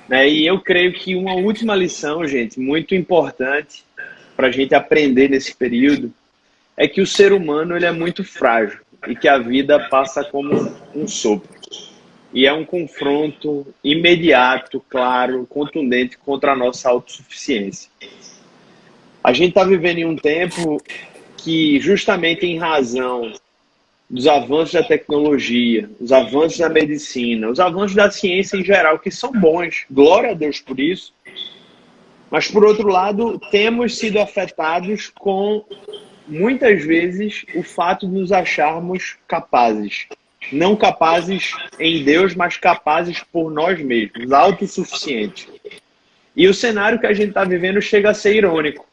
né? E eu creio que uma última lição, gente, muito importante para a gente aprender nesse período, é que o ser humano ele é muito frágil e que a vida passa como um sopro. E é um confronto imediato, claro, contundente contra a nossa autossuficiência. A gente está vivendo em um tempo que, justamente em razão dos avanços da tecnologia, os avanços da medicina, os avanços da ciência em geral, que são bons, glória a Deus por isso, mas, por outro lado, temos sido afetados com, muitas vezes, o fato de nos acharmos capazes. Não capazes em Deus, mas capazes por nós mesmos, autossuficientes. E o cenário que a gente está vivendo chega a ser irônico,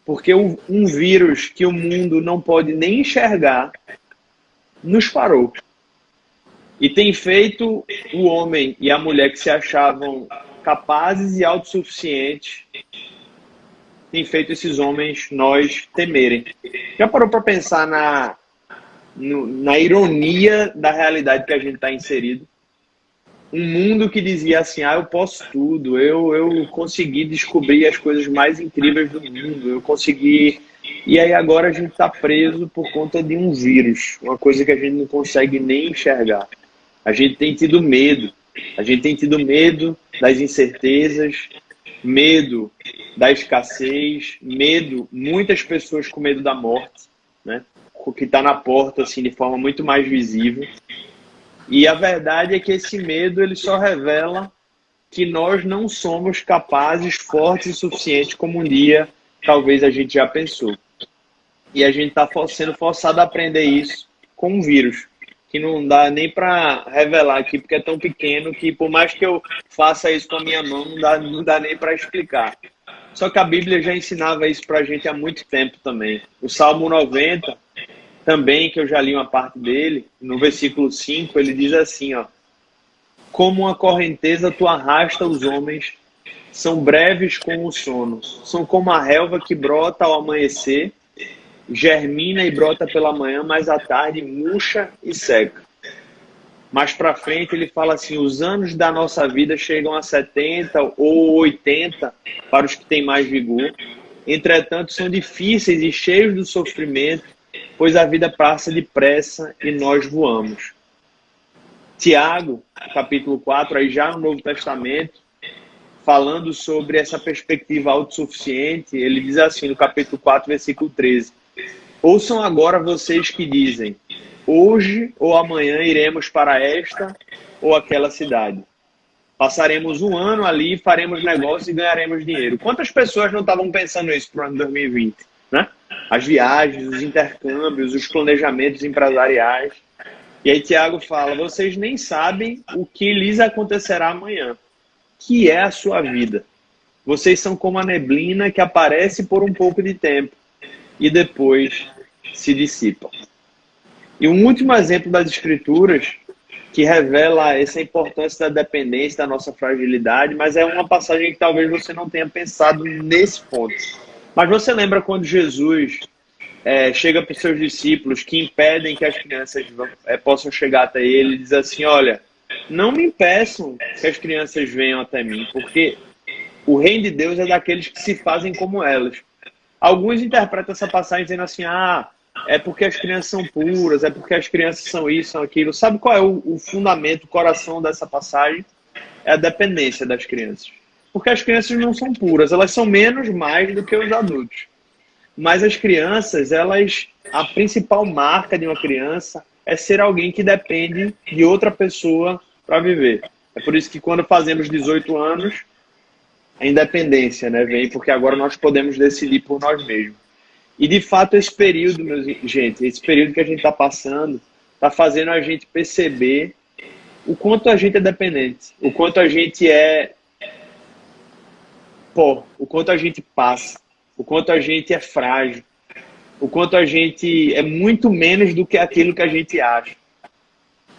porque um vírus que o mundo não pode nem enxergar nos parou. E tem feito o homem e a mulher que se achavam capazes e autossuficientes, tem feito esses homens, nós, temerem. Já parou para pensar na ironia da realidade que a gente está inserido? Um mundo que dizia assim, eu posso tudo, eu consegui descobrir as coisas mais incríveis do mundo, eu consegui... E aí agora a gente está preso por conta de um vírus, uma coisa que a gente não consegue nem enxergar. A gente tem tido medo das incertezas, medo da escassez, muitas pessoas com medo da morte, né? O que está na porta assim, de forma muito mais visível. E a verdade é que esse medo ele só revela que nós não somos capazes, fortes o suficiente como um dia talvez a gente já pensou. E a gente está sendo forçado a aprender isso com um vírus, que não dá nem para revelar aqui, porque é tão pequeno que por mais que eu faça isso com a minha mão, não dá nem para explicar. Só que a Bíblia já ensinava isso para a gente há muito tempo também. O Salmo 90, também, que eu já li uma parte dele, no versículo 5, ele diz assim, ó: como uma correnteza tu arrasta os homens, são breves como o sono, são como a relva que brota ao amanhecer, germina e brota pela manhã, mas à tarde murcha e seca. Mais para frente ele fala assim, os anos da nossa vida chegam a 70 ou 80 para os que têm mais vigor, entretanto são difíceis e cheios do sofrimento, pois a vida passa depressa e nós voamos. Tiago, capítulo 4, aí já no Novo Testamento, falando sobre essa perspectiva autossuficiente, ele diz assim, no capítulo 4, versículo 13, ouçam agora vocês que dizem, hoje ou amanhã iremos para esta ou aquela cidade. Passaremos um ano ali, faremos negócio e ganharemos dinheiro. Quantas pessoas não estavam pensando isso para o ano 2020? Né? As viagens, os intercâmbios, os planejamentos empresariais. E aí Tiago fala, vocês nem sabem o que lhes acontecerá amanhã, que é a sua vida. Vocês são como a neblina que aparece por um pouco de tempo e depois se dissipa. E um último exemplo das Escrituras que revela essa importância da dependência, da nossa fragilidade, mas é uma passagem que talvez você não tenha pensado nesse ponto. Mas você lembra quando Jesus chega para os seus discípulos que impedem que as crianças possam chegar até ele e diz assim, olha, não me impeçam que as crianças venham até mim, porque o reino de Deus é daqueles que se fazem como elas. Alguns interpretam essa passagem dizendo assim, é porque as crianças são puras, é porque as crianças são isso, são aquilo. Sabe qual é o fundamento, o coração dessa passagem? É a dependência das crianças. Porque as crianças não são puras, elas são menos mais do que os adultos. Mas as crianças, a principal marca de uma criança é ser alguém que depende de outra pessoa para viver. É por isso que quando fazemos 18 anos, a independência, né, vem, porque agora nós podemos decidir por nós mesmos. E de fato esse período, esse período que a gente está passando, está fazendo a gente perceber o quanto a gente é dependente, o quanto a gente é pó, o quanto a gente passa. o quanto a gente é frágil, o quanto a gente é muito menos do que aquilo que a gente acha.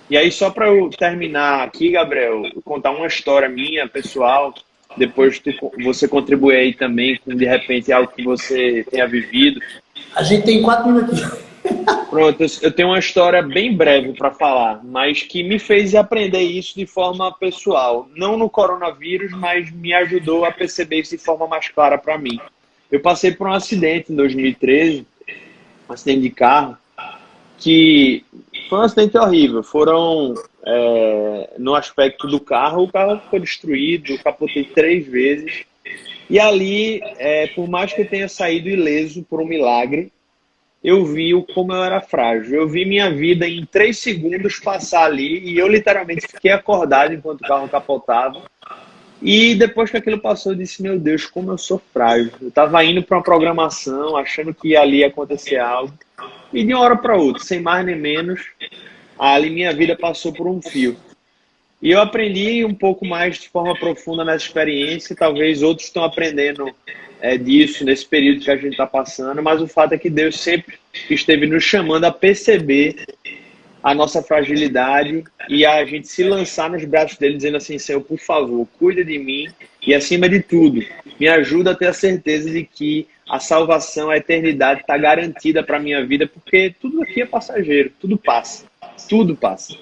E aí, só para eu terminar aqui, Gabriel, contar uma história minha, pessoal, depois você contribuir aí também com, de repente, algo que você tenha vivido. A gente tem 4 minutos aqui. Pronto, eu tenho uma história bem breve para falar, mas que me fez aprender isso de forma pessoal. Não no coronavírus, mas me ajudou a perceber isso de forma mais clara para mim. Eu passei por um acidente em 2013, um acidente de carro, que foi um acidente horrível. Foram, no aspecto do carro, o carro foi destruído, eu capotei 3 vezes. E ali, por mais que eu tenha saído ileso por um milagre, eu vi como eu era frágil. Eu vi minha vida em 3 segundos passar ali e eu literalmente fiquei acordado enquanto o carro capotava. E depois que aquilo passou, eu disse, meu Deus, como eu sou frágil. Eu estava indo para uma programação, achando que ali ia acontecer algo. E de uma hora para outra, sem mais nem menos, ali minha vida passou por um fio. E eu aprendi um pouco mais de forma profunda nessa experiência, talvez outros estão aprendendo disso nesse período que a gente está passando, mas o fato é que Deus sempre esteve nos chamando a perceber a nossa fragilidade e a gente se lançar nos braços dele, dizendo assim, Senhor, por favor, cuida de mim e, acima de tudo, me ajuda a ter a certeza de que a salvação, a eternidade está garantida para a minha vida, porque tudo aqui é passageiro, tudo passa, tudo passa.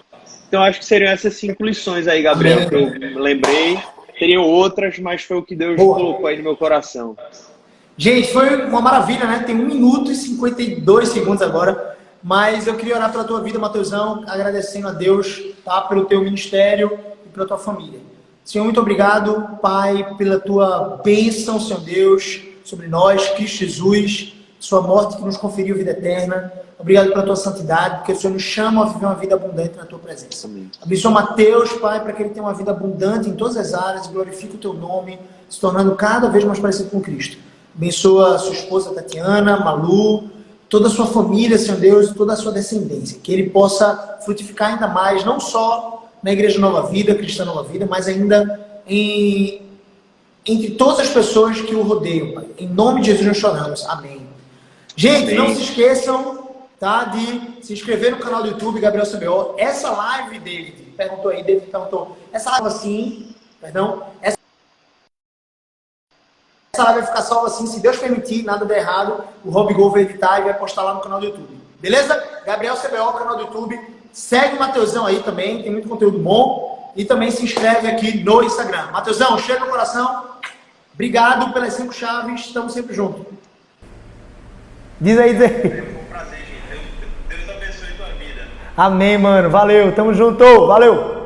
Então, acho que seriam essas 5 lições aí, Gabriel, que eu lembrei. Teriam outras, mas foi o que Deus colocou aí no meu coração. Gente, foi uma maravilha, né? Tem 1 minuto e 52 segundos agora. Mas eu queria orar pela tua vida, Mateusão, agradecendo a Deus, tá? Pelo teu ministério e pela tua família. Senhor, muito obrigado, Pai, pela tua bênção, Senhor Deus, sobre nós, Cristo Jesus, sua morte que nos conferiu vida eterna. Obrigado pela tua santidade, porque o Senhor nos chama a viver uma vida abundante na tua presença. Amém. Abençoa Mateus, Pai, para que ele tenha uma vida abundante em todas as áreas, glorifique o teu nome, se tornando cada vez mais parecido com Cristo. Abençoa a sua esposa Tatiana, Malu, toda a sua família, Senhor Deus, e toda a sua descendência. Que ele possa frutificar ainda mais, não só na Igreja Nova Vida, Cristã Nova Vida, mas ainda entre todas as pessoas que o rodeiam, Pai. Em nome de Jesus nós choramos. Amém. Gente, amém. Não se esqueçam, tá, de se inscrever no canal do YouTube Gabriel CBO. Essa live, David perguntou, essa live assim, perdão, essa live vai ficar salva assim, se Deus permitir, nada der errado, o Rob Gol vai editar e vai postar lá no canal do YouTube. Beleza? Gabriel CBO, canal do YouTube. Segue o Mateusão aí também, tem muito conteúdo bom. E também se inscreve aqui no Instagram. Mateusão, cheiro no coração. Obrigado pelas 5 chaves, estamos sempre juntos. Diz aí. Foi um prazer, gente. Deus abençoe a tua vida. Amém, mano. Valeu, tamo junto. Valeu.